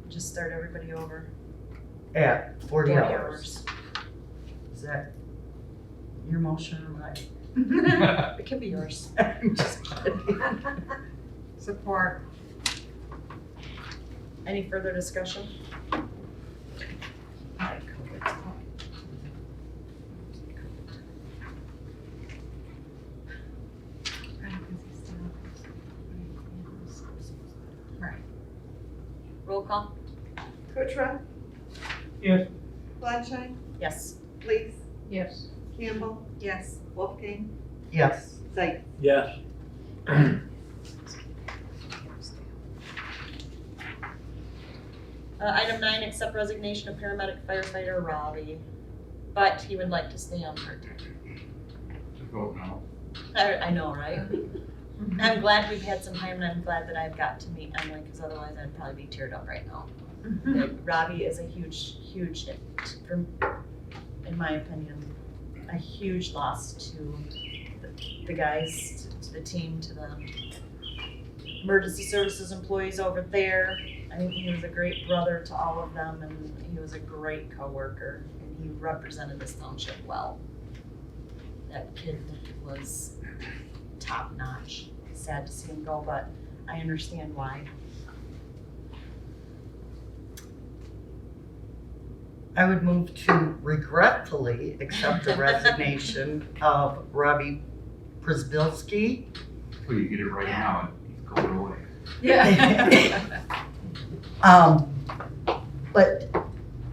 Just start everybody over. at 40 hours. hours. Is that your motion or mine? It can be yours. I'm just kidding. Support. Any further discussion? Roll call? Kuchera, Yes. Blackshine, Yes. Lees, Yes. Campbell, Yes. Wolfgang, Yes. Zeit. Yes. Item 9, accept resignation of paramedic firefighter Robbie, but he would like to stay on part-time. Just vote no. I know, right? I'm glad we've had some time, and I'm glad that I've got to meet Emily, because otherwise I'd probably be teared up right now. Like, Robbie is a huge, in my opinion, a huge loss to the guys, to the team, to the emergency services employees over there. I think he was a great brother to all of them, and he was a great coworker, and he represented this township well. That kid was top notch. Sad to see him go, but I understand why. I would move to regretfully accept the resignation of Robbie Przbilski. Well, you get it right now, he's going away. But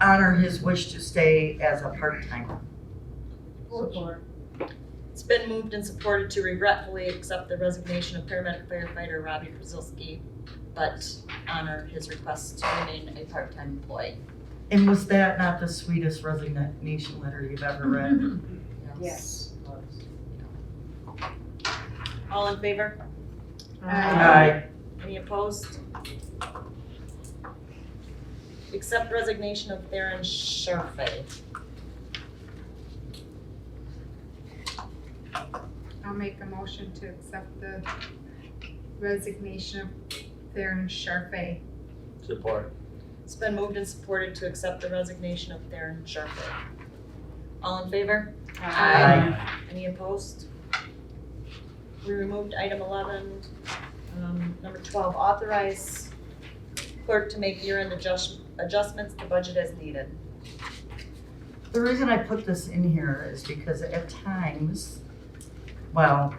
honor his wish to stay as a part-timer. Support. It's been moved and supported to regretfully accept the resignation of paramedic firefighter Robbie Przbilski, but honor his request to remain a part-time employee. And was that not the sweetest resignation letter you've ever read? Yes. All in favor? Aye. Any opposed? Accept resignation of Theron Sharfay. I'll make a motion to accept the resignation of Theron Sharfay. Support. It's been moved and supported to accept the resignation of Theron Sharfay. All in favor? Aye. Any opposed? We removed item 11. Number 12, authorize clerk to make year-end adjustments to budget as needed. The reason I put this in here is because at times, well,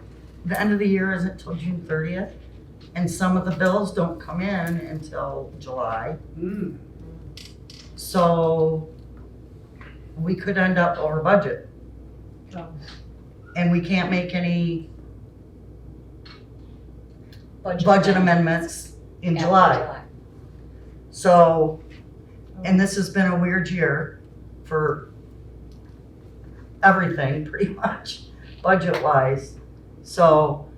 the end of the year isn't till June 30th, and some of the bills don't come in until July. So we could end up over budget. And we can't make any budget amendments in After July. So, and this has been a weird year for everything, pretty much, budget-wise. So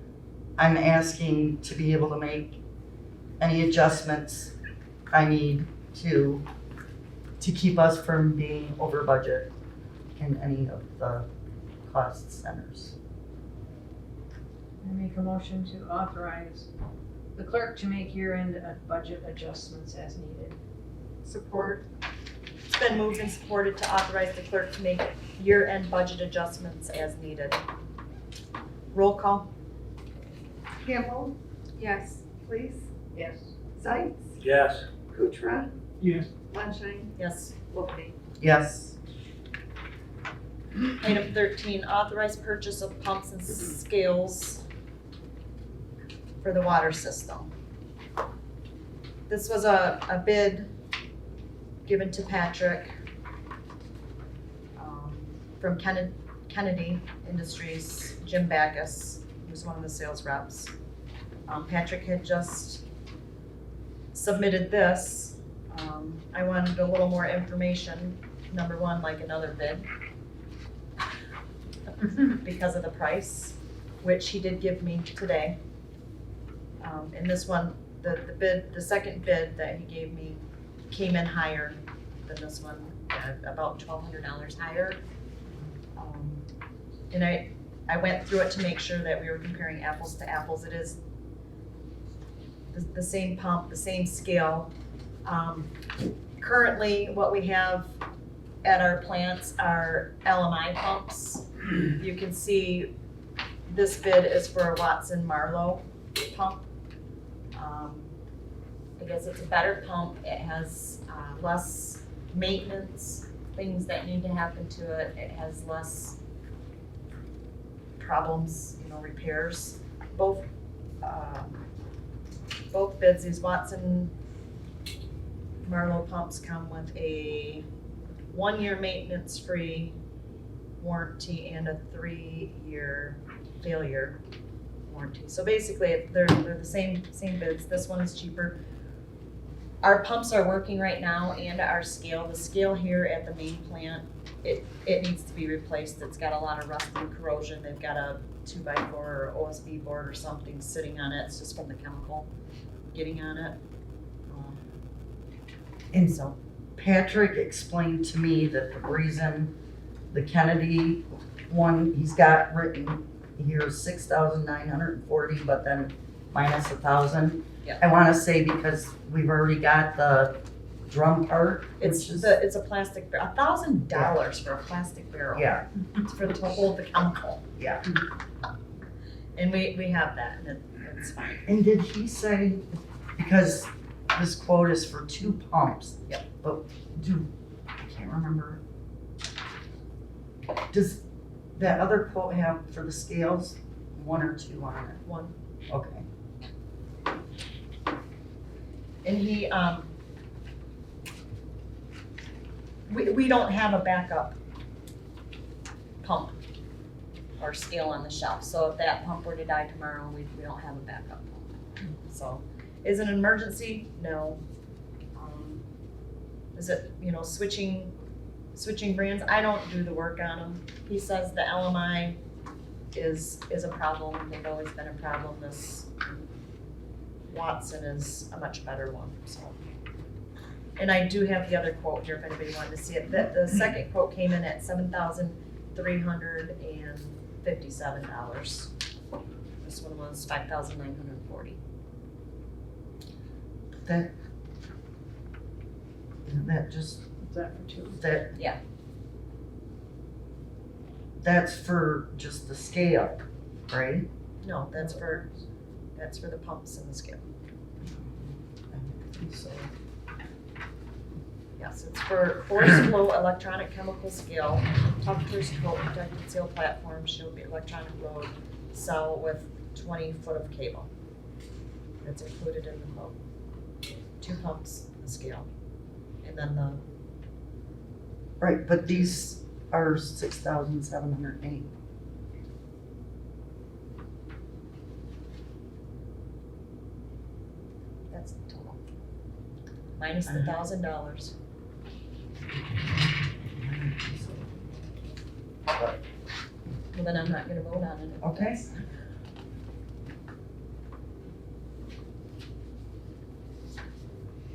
I'm asking to be able to make any adjustments I need to keep us from being over budget in any of the cost centers. I make a motion to authorize the clerk to make year-end budget adjustments as needed. Support. It's been moved and supported to authorize the clerk to make year-end budget adjustments as needed. Roll call? Campbell, Yes. Please, Yes. Sights, Yes. Kutrah, Yes. Blanchet, Yes. Wolfgang. Yes. Item 13, authorized purchase of pumps and scales for the water system. This was a bid given to Patrick from Kennedy Industries, Jim Backus, who's one of the sales reps. Patrick had just submitted this. I wanted a little more information. Number one, like another bid. Because of the price, which he did give me today. And this one, the second bid that he gave me came in higher than this one, about $1,200 higher. And I went through it to make sure that we were comparing apples to apples. It is the same pump, the same scale. Currently, what we have at our plants are LMI pumps. You can see this bid is for a Watson Marlowe pump. I guess it's a better pump. It has less maintenance, things that need to happen to it. It has less problems, repairs. Both bids, these Watson Marlowe pumps come with a 1-year maintenance-free warranty and a 3-year failure warranty. So basically, they're the same bids. This one is cheaper. Our pumps are working right now, and our scale. The scale here at the main plant, it needs to be replaced. It's got a lot of rust and corrosion. They've got a 2x4 or OSB board or something sitting on it. It's just from the chemical getting on it. And so Patrick explained to me that the reason the Kennedy one, he's got written here 6,940, but then minus 1,000. Yeah. I want to say because we've already got the drum part. It's a plastic barrel, $1,000 for a plastic barrel. Yeah, To hold the chemical. yeah. And we have that, and it's fine. And did he say, because this quote is for 2 pumps? Yep. But I can't remember. Does that other quote have for the scales 1 or 2 on it? 1. Okay. And he, we don't have a backup pump or scale on the shelf. So if that pump were to die tomorrow, we don't have a backup pump. So is it an emergency? No. Is it, switching brands? I don't do the work on them. He says the LMI is a problem. They've always been a problem. This Watson is a much better one, so. And I do have the other quote here if anybody wanted to see it. The second quote came in at $7,357. This one was $5,940. Isn't that just, Is that for 2? that? Yeah. That's for just the scale, right? No, that's for the pumps and the scale. I think so. Yes, it's for force flow electronic chemical scale, Tucker's coat protected seal platform, shield electronic road, cell with 20 foot of cable. That's included in the quote. 2 pumps, the scale, and then the, Right, but these are 6,708. that's the total. Minus the $1,000. Well, then I'm not gonna vote on it. Okay.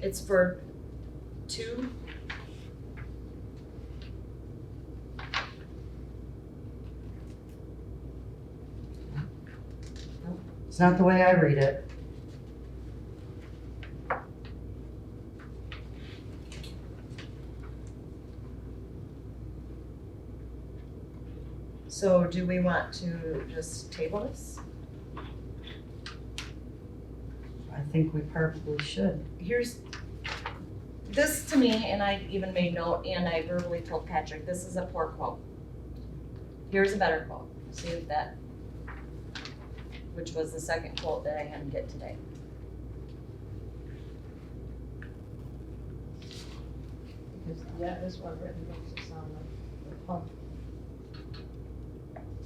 It's for 2. It's not the way I read it. So do we want to just table this? I think we probably should. Here's, this to me, and I even made note, and I verbally told Patrick, this is a poor quote. Here's a better quote, see if that, which was the second quote that I had to get today. Because, yeah, this one written makes it sound like the pump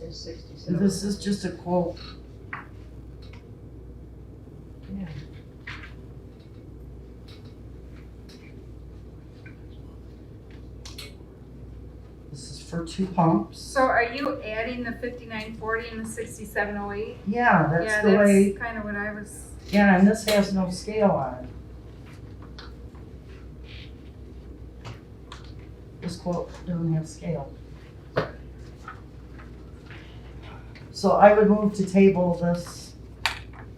is 67. This is just a quote. Yeah. This is for 2 pumps. So are you adding the 5940 and the 6708? Yeah, that's Yeah, the way, that's kind of what I was, yeah, and this has no scale on it. This quote doesn't have scale. So I would move to table this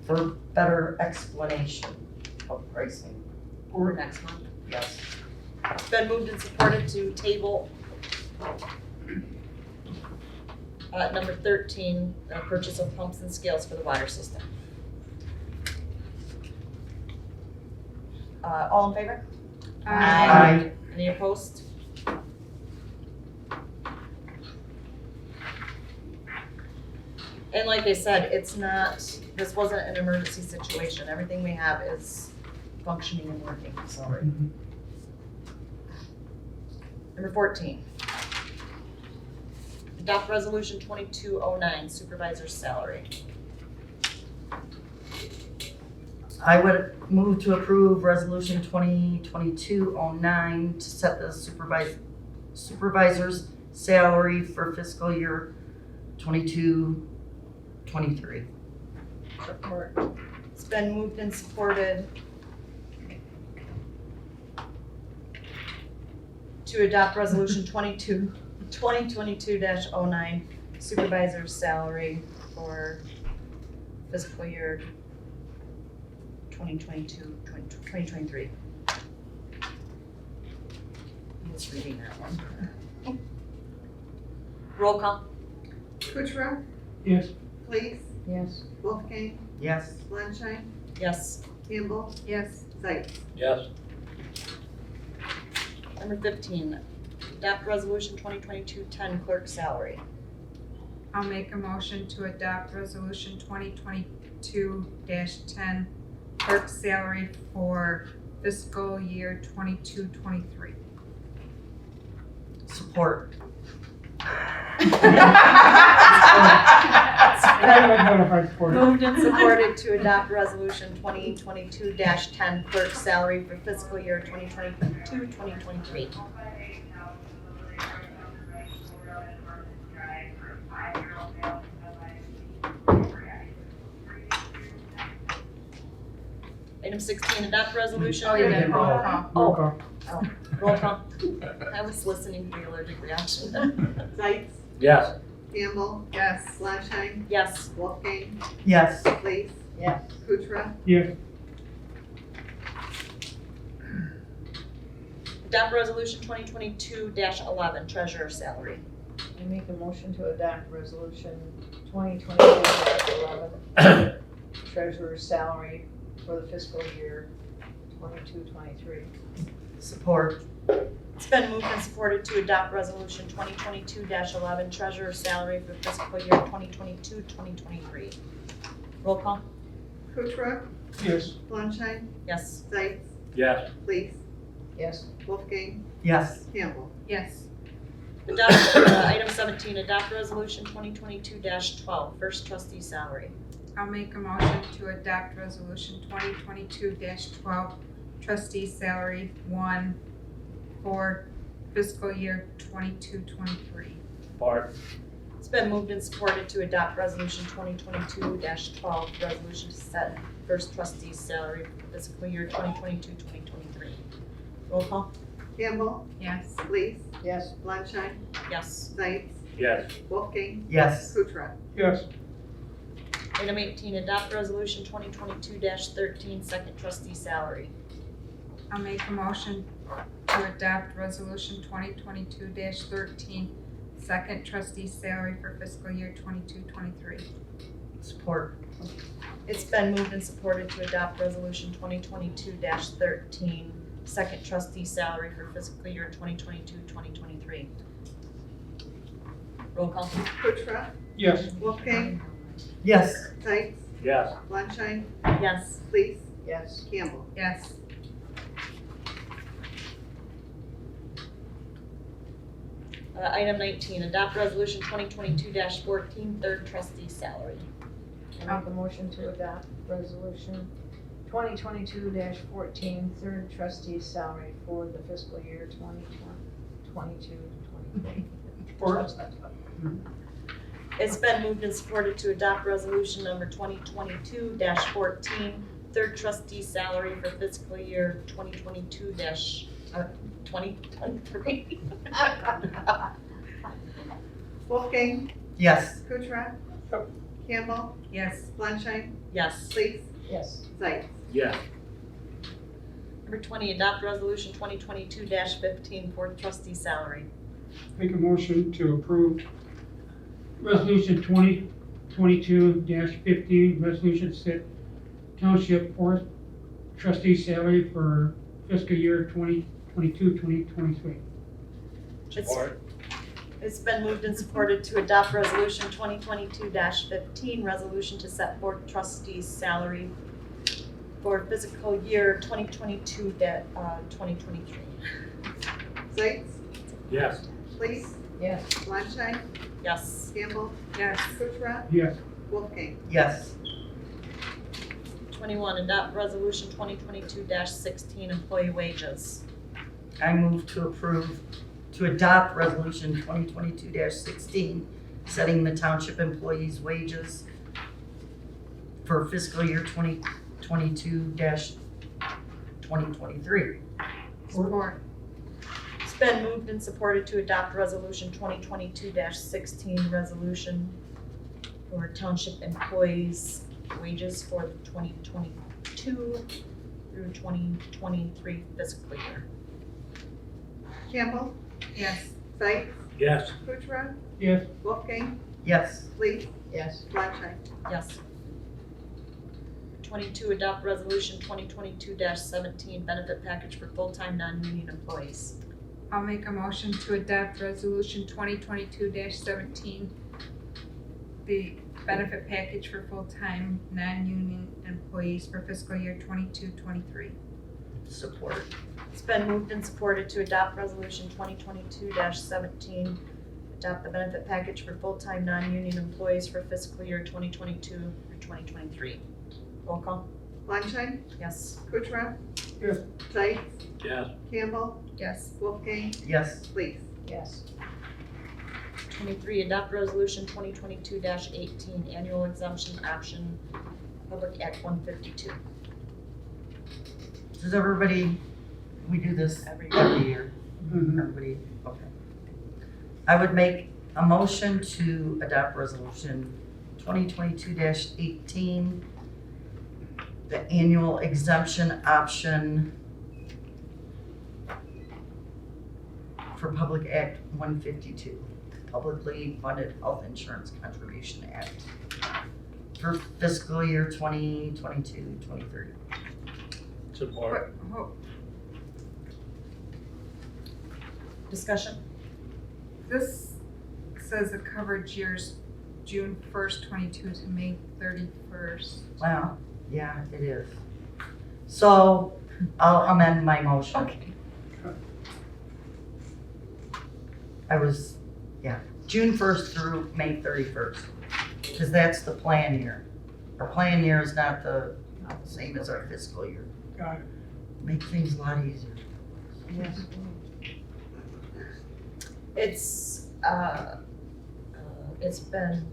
for better explanation of pricing. For next month. Yes. It's been moved and supported to table number 13, purchase of pumps and scales for the water system. All in favor? Aye. Any opposed? And like I said, it's not, this wasn't an emergency situation. Everything we have is functioning and working, so. Number 14. Adopt resolution 2209, supervisor's salary. I would move to approve resolution 2022-09 to set the supervisor's salary for fiscal year 22-23. Support. It's been moved and supported to adopt resolution 2022-09, supervisor's salary for fiscal year 2022-2023. I'm just reading that one. Roll call. Kuchera, Yes. Place, Yes. Wolfgang, Yes. Flanschein, Yes. Campbell, yes. Zeiss. Yes. Number 15, adopt resolution 2022-10, clerk salary. I'll make a motion to adopt resolution 2022-10, clerk salary for fiscal year 22-23. Support. Moved and supported to adopt resolution 2022-10, clerk salary for fiscal year 2022-2023. Item 16, adopt resolution. Oh, you did roll call. Roll call. Roll call. I was listening for the allergic reaction. Zeiss, Yes. Campbell, Yes. Flanschein, Yes. Wolfgang, Yes. Place, Yes. Kuchera, Yes. Adopt resolution 2022-11, treasurer salary. I make a motion to adopt resolution 2022-11, treasurer's salary for the fiscal year 22-23. Support. It's been moved and supported to adopt resolution 2022-11, treasurer's salary for fiscal year 2022-2023. Roll call? Kuchera, Yes. Flanstein, Yes. Zeitz, Yes. Lees, Yes. Wolfgang, Yes. Campbell. Yes. Adopt, item 17, adopt resolution 2022-12, first trustee salary. I'll make a motion to adopt resolution 2022-12, trustee salary 1 for fiscal year 22-23. Support. It's been moved and supported to adopt resolution 2022-12, resolution to set first trustee's salary for fiscal year 2022-2023. Roll call? Campbell, Yes. Lees, Yes. Flanstein, Yes. Zeitz, Yes. Wolfgang, Yes. Kuchera. Yes. Item 18, adopt resolution 2022-13, second trustee salary. I'll make a motion to adopt resolution 2022-13, second trustee salary for fiscal year 22-23. Support. It's been moved and supported to adopt resolution 2022-13, second trustee salary for fiscal year 2022-2023. Roll call? Kuchera, Yes. Wolfgang, Yes. Zeitz, Yes. Flanstein, Yes. Lees, Yes. Campbell. Yes. Item 19, adopt resolution 2022-14, third trustee salary. I make a motion to adopt resolution 2022-14, third trustee salary for the fiscal year 2022-23. Support. It's been moved and supported to adopt resolution number 2022-14, third trustee salary for fiscal year 2022-2023. Wolfgang, Yes. Kuchera, Yep. Campbell, Yes. Flanstein, Yes. Lees, Yes. Zeitz. Yes. Number 20, adopt resolution 2022-15, fourth trustee salary. Make a motion to approve resolution 2022-15, resolution set Township fourth trustee salary for fiscal year 2022-2023. It's been moved and supported to adopt resolution 2022-15, resolution to set fourth trustee's salary for fiscal year 2022-2023. Zeitz, Yes. Lees, Yes. Flanstein, Yes. Campbell, Yes. Kuchera, Yes. Wolfgang. Yes. 21, adopt resolution 2022-16, employee wages. I move to approve, to adopt resolution 2022-16, setting the township employees' wages for fiscal year 2022-2023. Support. It's been moved and supported to adopt resolution 2022-16, resolution for township employees' wages for the 2022 through 2023 fiscal year. Campbell, Yes. Zeitz, Yes. Kuchera, Yes. Wolfgang, Yes. Lees, Yes. Flanstein. Yes. 22, adopt resolution 2022-17, benefit package for full-time non-union employees. I'll make a motion to adopt resolution 2022-17, the benefit package for full-time non-union employees for fiscal year 22-23. Support. It's been moved and supported to adopt resolution 2022-17, adopt the benefit package for full-time non-union employees for fiscal year 2022 through 2023. Roll call? Flanstein, Yes. Kuchera, Yes. Zeitz, Yes. Campbell, Yes. Wolfgang, Yes. Lees. Yes. 23, adopt resolution 2022-18, annual exemption option, Public Act 152. Does everybody, we do this Every year? Mhm. Everybody, okay. I would make a motion to adopt resolution 2022-18, the annual exemption option for Public Act 152, Publicly Funded Health Insurance Contribution Act for fiscal year 2022-23. Support. Discussion? This says the coverage years June 1st, 22 to May 31st. Well, yeah, it is. So I'll amend my motion. Okay. June 1st through May 31st, because that's the plan year. Our plan year is not the same as our fiscal year. Got it. Make things a lot easier. Yes. It's been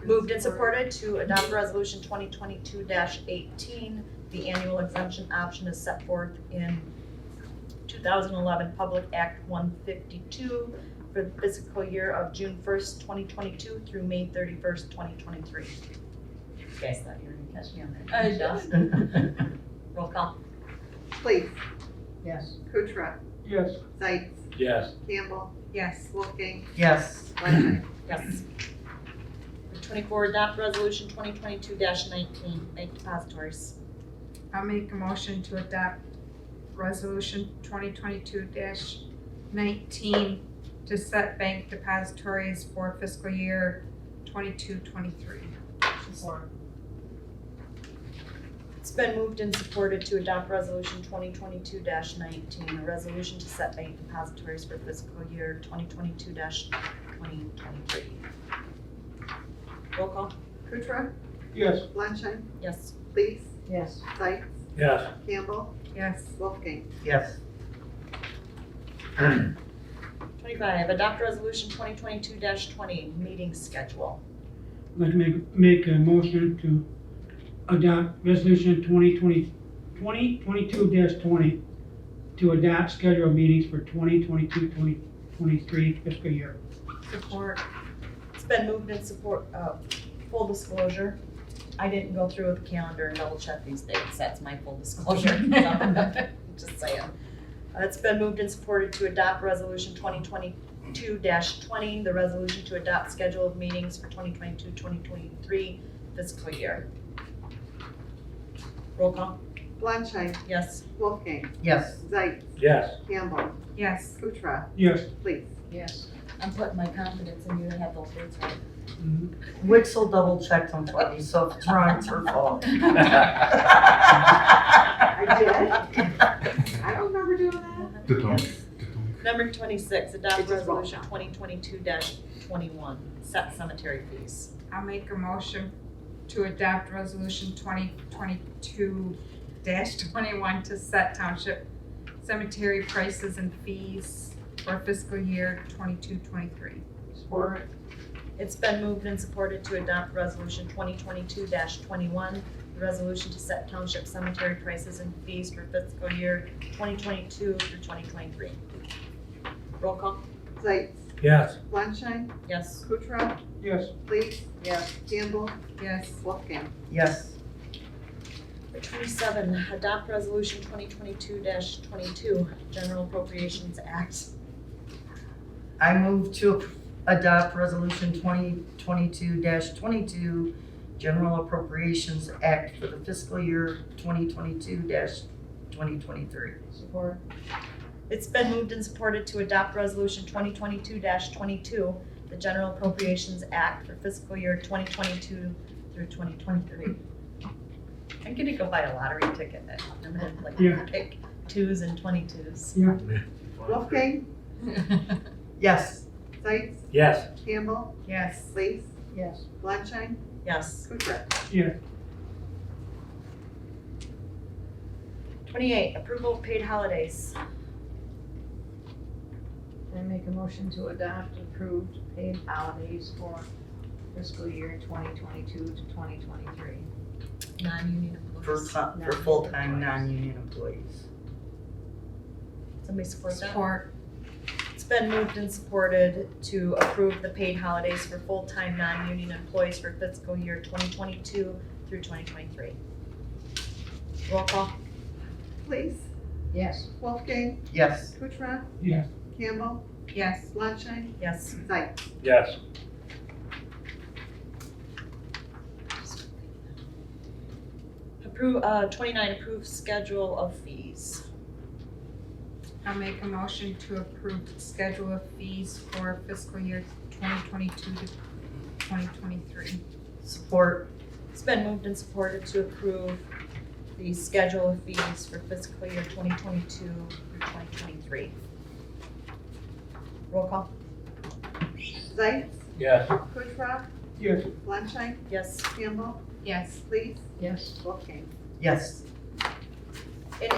moved and supported to adopt resolution 2022-18. The annual exemption option is set forth in 2011 Public Act 152 for the fiscal year of June 1st, 2022 through May 31st, 2023. You guys thought you were gonna catch me on that. I know. Roll call. Please. Yes. Kuchera, Yes. Sights, Yes. Campbell, Yes. Wolfgang, Yes. Fleischman. Yes. Number 24, adopt resolution 2022-19, bank depositories. I'll make a motion to adopt resolution 2022-19 to set bank depositories for fiscal year 22-23. Support. It's been moved and supported to adopt resolution 2022-19, a resolution to set bank depositories for fiscal year 2022-2023. Roll call. Kuchera, Yes. Fleischman, Yes. Please, Yes. Sights, Yes. Campbell, Yes. Wolfgang. Yes. 25, adopt resolution 2022-20, meeting schedule. I'd like to make a motion to adopt resolution 2022-20 to adopt scheduled meetings for 2022-2023 fiscal year. Support. It's been moved and support, full disclosure. I didn't go through with the calendar and double check these dates, that's my full disclosure. Just saying. It's been moved and supported to adopt resolution 2022-20, the resolution to adopt schedule of meetings for 2022-2023 fiscal year. Roll call. Fleischman, Yes. Wolfgang, Yes. Sights, Yes. Campbell, Yes. Kuchera, Yes. Please. Yes. I'm putting my confidence in you to have those dates right. Wix will double check them for me, so if it's wrong, it's her fault. I did? I don't remember doing that. Number 26, adopt It's just wrong resolution 2022-21, set cemetery fees. I'll make a motion to adopt resolution 2022-21 to set township cemetery prices and fees for fiscal year 22-23. Support. It's been moved and supported to adopt resolution 2022-21, the resolution to set township cemetery prices and fees for fiscal year 2022 through 2023. Roll call. Sights, Yes. Fleischman, Yes. Kuchera, Yes. Please, Yes. Campbell, Yes. Wolfgang. Yes. Number 27, adopt resolution 2022-22, General Appropriations Act. I move to adopt resolution 2022-22, General Appropriations Act for the fiscal year 2022-2023. Support. It's been moved and supported to adopt resolution 2022-22, the General Appropriations Act for fiscal year 2022 through 2023. I'm gonna go buy a lottery ticket then. I'm gonna like Yeah. pick 2s and 22s. Wolfgang, Yes. Sights, Yes. Campbell, Yes. Please, Yes. Fleischman, Yes. Kuchera. Yeah. 28, approval of paid holidays. I make a motion to adopt approved paid holidays for fiscal year 2022 to 2023. Non-union For, employees. for full-time, non-union employees. Somebody support that? Support. It's been moved and supported to approve the paid holidays for full-time, non-union employees for fiscal year 2022 through 2023. Roll call. Please, Yes. Wolfgang, Yes. Kuchera, Yes. Campbell, Yes. Fleischman, Yes. Sights. Yes. Approve, 29, approve schedule of fees. I'll make a motion to approve the schedule of fees for fiscal year 2022 to 2023. Support. It's been moved and supported to approve the schedule of fees for fiscal year 2022 through 2023. Roll call? Zeiss, Yes. Kutzrow, Yes. Flanschein, Yes. Campbell, Yes. Lees, Yes. Wolfgang. Yes. And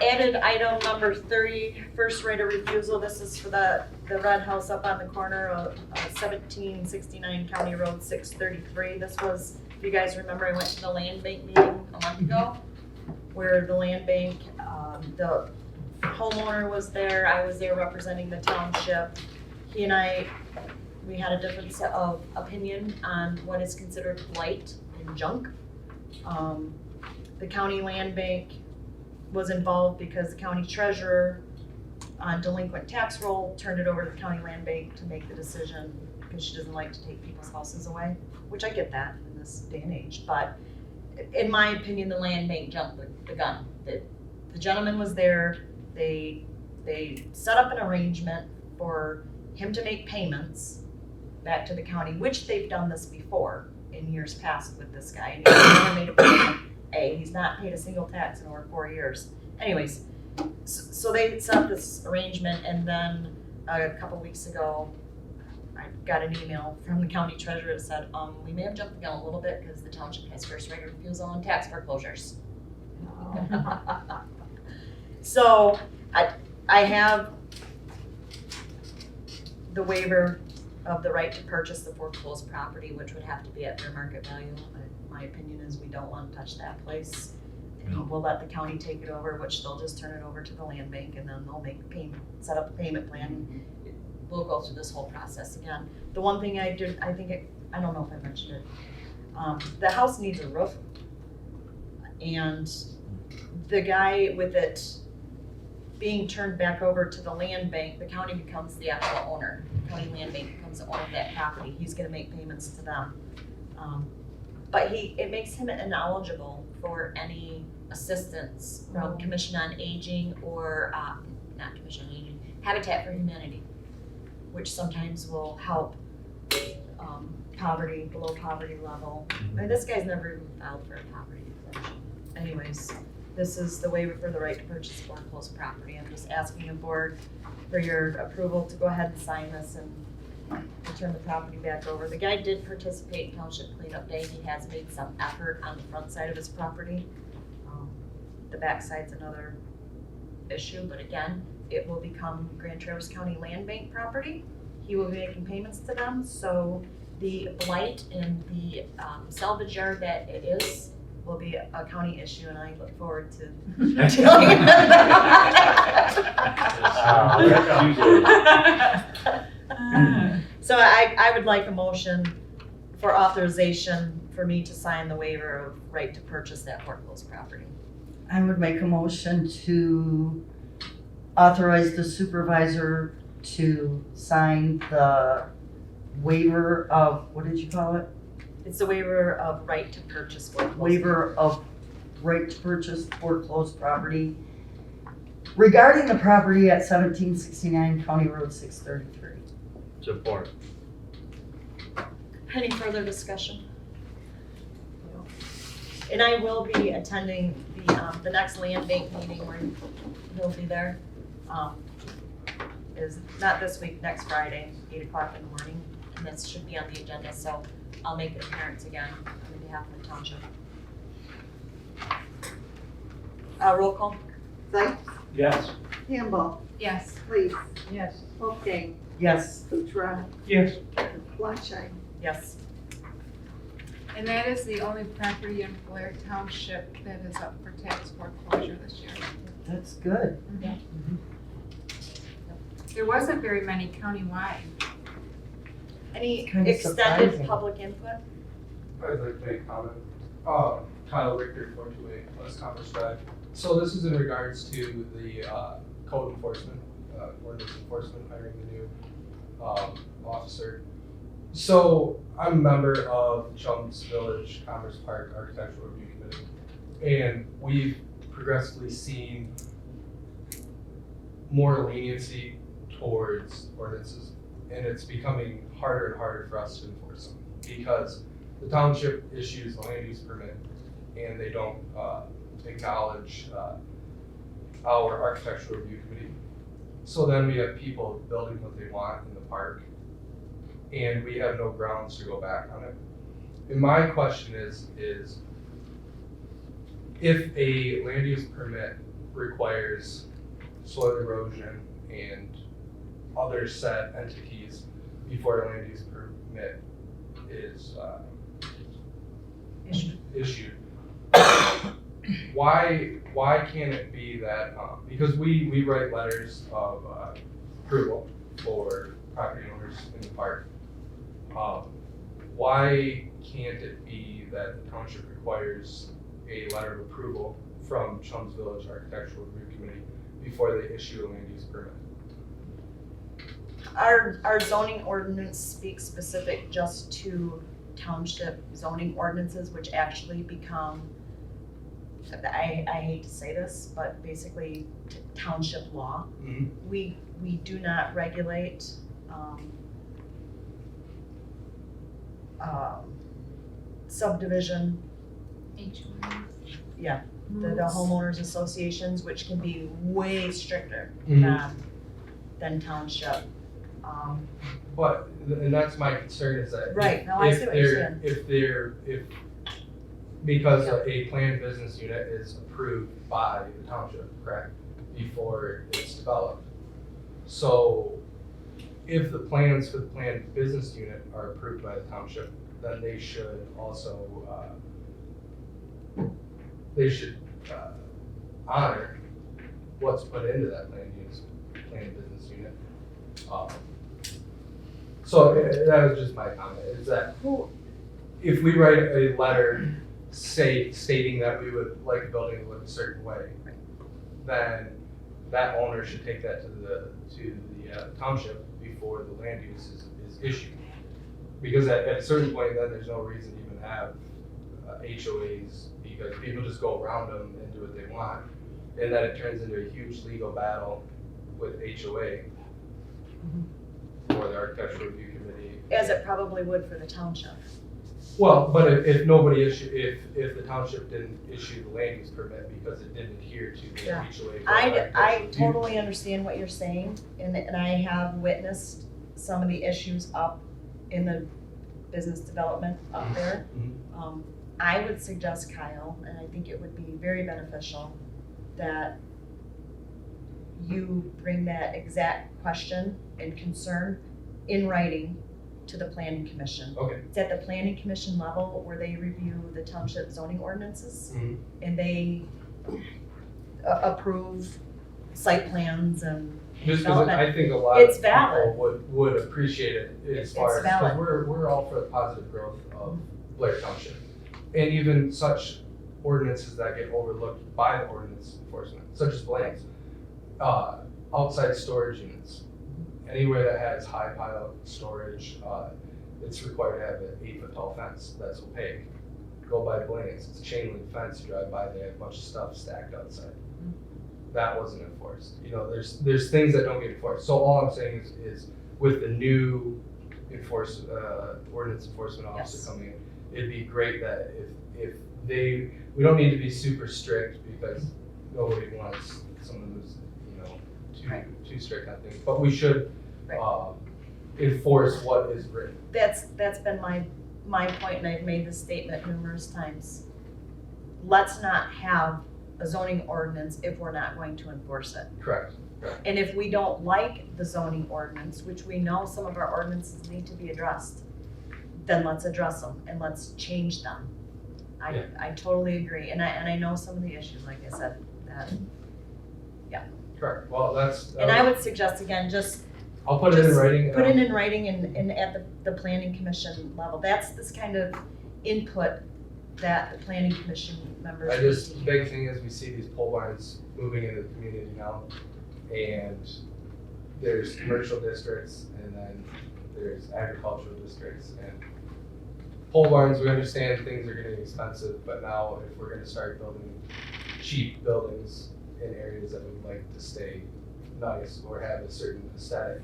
added item number 30, first right of refusal. This is for the red house up on the corner of 1769 County Road 633. This was, if you guys remember, I went to the land bank meeting a month ago, where the land bank, the homeowner was there, I was there representing the township. He and I, we had a difference of opinion on what is considered blight and junk. The county land bank was involved because the county treasurer on delinquent tax roll turned it over to the county land bank to make the decision because she doesn't like to take people's houses away, which I get that in this day and age, but in my opinion, the land bank jumped the gun. The gentleman was there, they set up an arrangement for him to make payments back to the county, which they've done this before in years past with this guy, and he's never made a payment. He's not paid a single tax in over 4 years. Anyways, so they set up this arrangement, and then a couple weeks ago, I got an email from the county treasurer that said, we may have jumped the gun a little bit because the township has first right of refusal on tax foreclosures. So I have the waiver of the right to purchase the foreclosed property, which would have to be at fair market value. My opinion is we don't want to touch that place. And we'll let the county take it over, which they'll just turn it over to the land bank, and then they'll make payment, set up a payment plan. We'll go through this whole process again. The one thing I don't know if I mentioned it, the house needs a roof. And the guy with it being turned back over to the land bank, the county becomes the actual owner. The county land bank becomes the owner of that property. He's gonna make payments to them. But it makes him ineligible for any assistance from Commission on Aging or, not Commission on Aging, Habitat for Humanity, which sometimes will help poverty, below poverty level. I mean, this guy's never even filed for a poverty exemption. Anyways, this is the waiver for the right to purchase foreclosed property. I'm just asking the board for your approval to go ahead and sign this and return the property back over. The guy did participate in Township Cleanup Day. He has made some effort on the front side of his property. The back side's another issue, but again, it will become Grand Traverse County Land Bank property. He will be making payments to them, so the blight and the salvage yard that it is will be a county issue, and I look forward to dealing with that. So I would like a motion for authorization for me to sign the waiver of right to purchase that foreclosed property. I would make a motion to authorize the supervisor to sign the waiver of, what did you call it? It's the waiver of right to purchase foreclosed. Waiver of right to purchase foreclosed property regarding the property at 1769 County Road 633. Support. Any further discussion? And I will be attending the next land bank meeting where he'll be there. Is not this week, next Friday, 8 o'clock in the morning, and this should be on the agenda, so I'll make an appearance again on behalf of the township. Roll call? Zeiss, Yes. Campbell, Yes. Lees, Yes. Wolfgang, Yes. Kutzrow, Yes. Flanschein. Yes. And that is the only property in Blair Township that is up for tax foreclosure this year. That's good. There wasn't very many countywide. Any Kinda extended surprising. public input? I'd like to make a comment. Kyle Richter, 428 West Commerce Drive. So this is in regards to the code enforcement, ordinance enforcement, hiring the new officer. So I'm a member of Chum's Village Commerce Park Architectural Review Committee, and we've progressively seen more leniency towards ordinances, and it's becoming harder and harder for us to enforce them, because the township issues a land use permit, and they don't acknowledge our architectural review committee. So then we have people building what they want in the park, and we have no grounds to go back on it. And my question is if a land use permit requires soil erosion and other set entities before a land use permit is issued, why can't it be that, because we write letters of approval for property owners in the park. Why can't it be that the township requires a letter of approval from Chums Village Architectural Review Committee before they issue a land use permit? Our zoning ordinance speaks specific just to township zoning ordinances, which actually become, I hate to say this, but basically township law. Mm-hmm. We do not regulate subdivision, yeah, the homeowners associations, which can be way stricter than township. But, and that's my concern is that Right, no, I see what you're saying. if because a planned business unit is approved by the township, correct, before it's developed. So if the plans for the planned business unit are approved by the township, then they should also, honor what's put into that planned business unit. So that was just my comment, is that if we write a letter stating that we would like a building to look a certain way, then that owner should take that to the township before the land use is issued. Because at a certain point, then there's no reason to even have HOAs, because people just go around them and do what they want. And then it turns into a huge legal battle with HOA for the architectural review committee. As it probably would for the township. Well, but if nobody if the township didn't issue the land use permit because it didn't adhere to the Yeah. HOA. I totally understand what you're saying, and I have witnessed some of the issues up in the business development up there. Mhm. I would suggest, Kyle, and I think it would be very beneficial, that you bring that exact question and concern in writing to the planning commission. Okay. It's at the planning commission level where they review the township zoning ordinances, Mhm. and they approve site plans and Just because development. I think a lot It's of valid. people would appreciate it It's as far as, because valid. we're all for the positive growth of Blair Township. And even such ordinances that get overlooked by the ordinance enforcement, such as Blair's. Outside storage units, anywhere that has high pile storage, it's required to have an 8-foot tall fence that's opaque. Go by Blaine's, it's a chain link fence, you drive by, they have a bunch of stuff stacked outside. That wasn't enforced. You know, there's things that don't get enforced. So all I'm saying is with the new ordinance enforcement officer Yes. coming in, it'd be great that if we don't need to be super strict, because nobody wants someone who's, too strict on things, but we should enforce what is written. that's been my point, and I've made this statement numerous times. Let's not have a zoning ordinance if we're not going to enforce it. Correct. And if we don't like the zoning ordinance, which we know some of our ordinances need to be addressed, then let's address them and let's change them. I totally agree, and I know some of the issues, like I said, that. Correct. Well, And I would suggest, again, just I'll put it in just writing. put it in writing and at the planning commission level. That's this kind of input that the planning commission members need to The hear. big thing is we see these pole barns moving into the community now, and there's commercial districts, and then there's agricultural districts, and pole barns, we understand things are getting expensive, but now if we're gonna start building cheap buildings in areas that we'd like to stay nice or have a certain aesthetic.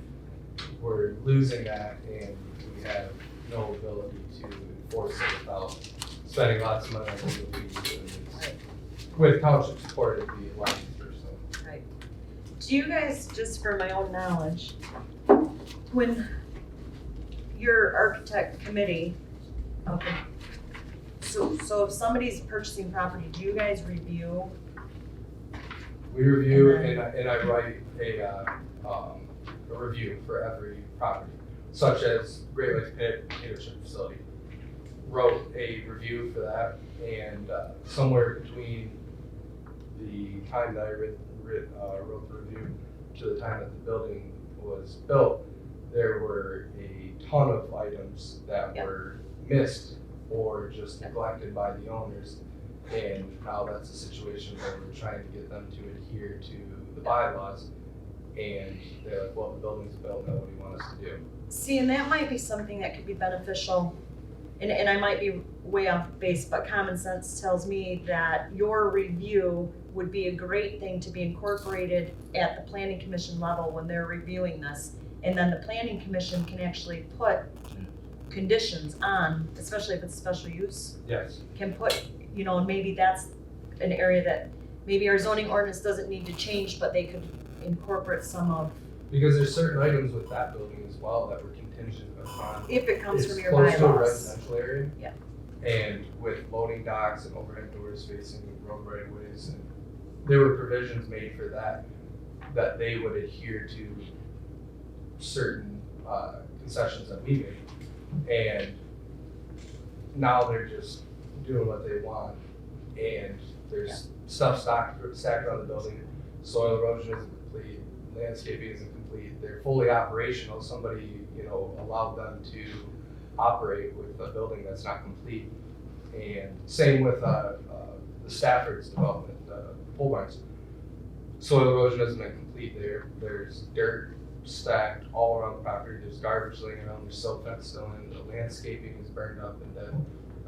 We're losing that, and we have no ability to enforce it without spending lots of money on legal fees. With township support, it'd be a lot easier, so. Do you guys, just for my own knowledge, when your architect committee, okay, so if somebody's purchasing property, do you guys review? We review And and I write a review for every property, such as Great Lakes Leadership Facility. Wrote a review for that, and somewhere between the time that I wrote the review to the time that the building was built, there were a ton of items that were missed or just neglected by the owners. And now that's a situation where we're trying to get them to adhere to the bylaws, and they're like, well, the building's built, now what do you want us to do? See, and that might be something that could be beneficial, and I might be way off base, but common sense tells me that your review would be a great thing to be incorporated at the planning commission level when they're reviewing this. And then the planning commission can actually put conditions on, especially if it's special use, Yes. can put, you know, and maybe that's an area that maybe our zoning ordinance doesn't need to change, but they could incorporate some of, Because there's certain items with that building as well that were contingent upon. if it comes from your It's close to a bylaws. residential area. Yeah. And with loading docks and overhead doors facing road right of ways, and there were provisions made for that they would adhere to certain concessions that we made. And now they're just doing what they want, and there's stuff stacked around the building. Soil erosion isn't complete, landscaping isn't complete, they're fully operational. Somebody, allowed them to operate with a building that's not complete. And same with the Stafford's development, pole barns. Soil erosion isn't complete there. There's dirt stacked all around the property, there's garbage laying around, there's silt fence still in, the landscaping is burned up and dead.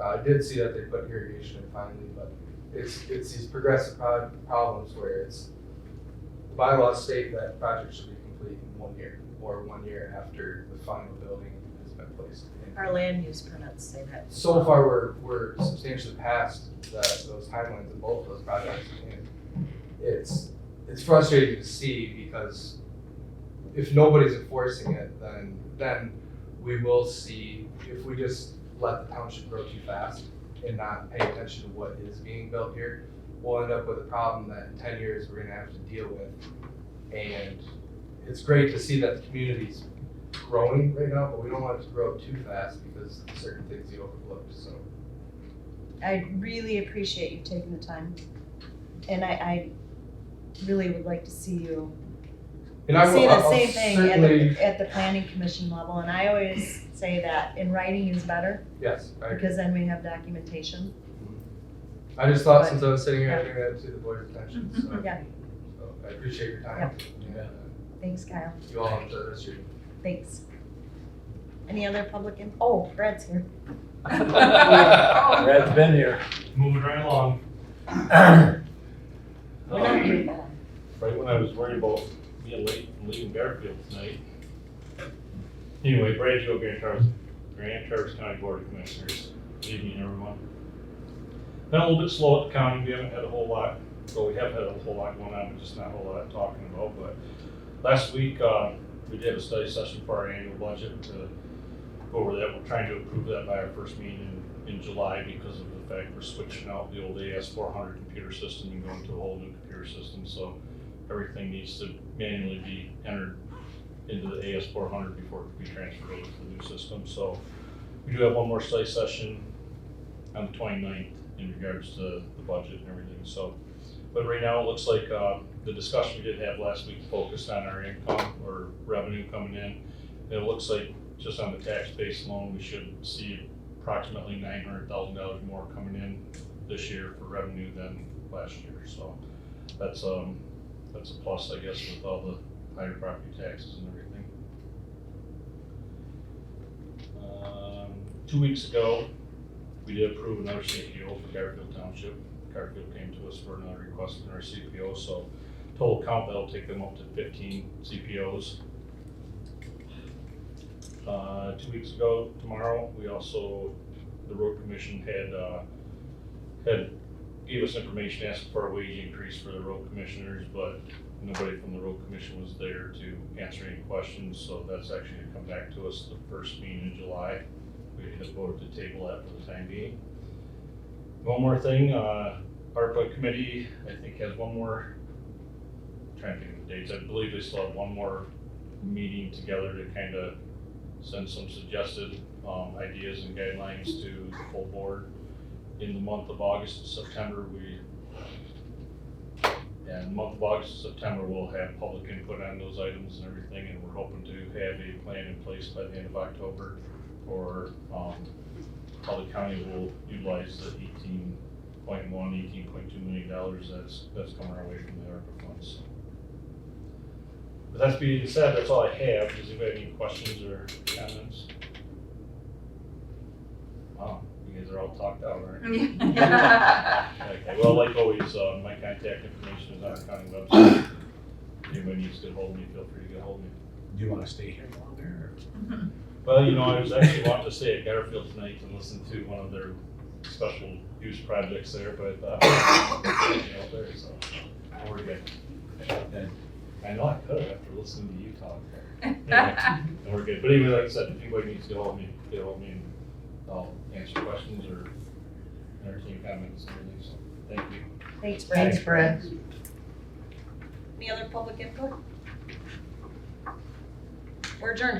I did see that they put irrigation in finally, but it's these progressive problems where the bylaws state that project should be complete in 1 year, or 1 year after the final building has been placed in. Our land use permits say that. So far, we're substantially past those timelines in both of those projects, and it's frustrating to see, because if nobody's enforcing it, then we will see, if we just let the township grow too fast and not pay attention to what is being built here, we'll end up with a problem that in 10 years we're gonna have to deal with. And it's great to see that the community's growing right now, but we don't want it to grow too fast because certain things get overlooked, so. I really appreciate you taking the time, and I really would like to see you And I will, see the I'll same thing certainly, at the planning commission level, and I always say that in writing is better, yes, I agree. because then we have documentation. I just thought But- since I was sitting here, I'd bring that to the board's attention, so. Yeah, So I appreciate your time. And, thanks, Kyle, you all enjoy the rest of your evening. thanks. Any other public oh, Brad's here. Brad's been here. Moving right along. We're not doing that. Right when I was worried about being late and leaving Bearfield tonight. Anyway, Brad Joe, Grand Traverse County Board of Commissioners. Good evening, everyone. Been a little bit slow at the county. We haven't had a whole lot, well, we have had a whole lot going on, but just not a whole lot talking about. But last week, we did a study session for our annual budget to go over that. We're trying to approve that by our first meeting in July because of the fact we're switching out the old AS400 computer system and going to a whole new computer system. So everything needs to manually be entered into the AS400 before it can be transferred over to the new system. So we do have one more study session on the 29th in regards to the budget and everything. So, but right now it looks like the discussion we did have last week focused on our income or revenue coming in. And it looks like just on the tax base alone, we should see approximately $900,000 more coming in this year for revenue than last year. So that's a plus, I guess, with all the higher property taxes and everything. 2 weeks ago, we did approve another CPO for Garfield Township. Garfield came to us for another request in our CPO, so total count, that'll take them up to 15 CPOs. 2 weeks ago tomorrow, we also, the road commission had gave us information asking for a wage increase for the road commissioners, but nobody from the road commission was there to answer any questions, so that's actually gonna come back to us the first meeting in July. We had voted to table that for the time being. One more thing, ARPA committee, I think has one more, I'm trying to think of the dates, I believe they still have one more meeting together to kind of send some suggested ideas and guidelines to the full board. In the month of August and September, in the month of August and September, we'll have public input on those items and everything, and we're hoping to have a plan in place by the end of October for how the county will utilize the $18.2 million that's coming our way from the ARPA funds. With that being said, that's all I have. Does anybody have any questions or comments? Wow, you guys are all talked out, right? Okay, well, like always, my contact information is on the county website. If anybody needs to get hold of me, feel free to get hold of me. Do you want to stay here longer? Well, I was actually wanting to stay at Garfield tonight and listen to one of their special use projects there, but out there, so we're good. I know I could after listening to you talk. And we're good. But anyway, like I said, if anybody needs to get hold of me, and I'll answer questions or entertain comments and everything. So thank you. Thanks, Brad. Thanks, Brad. Any other public input? We're adjourned.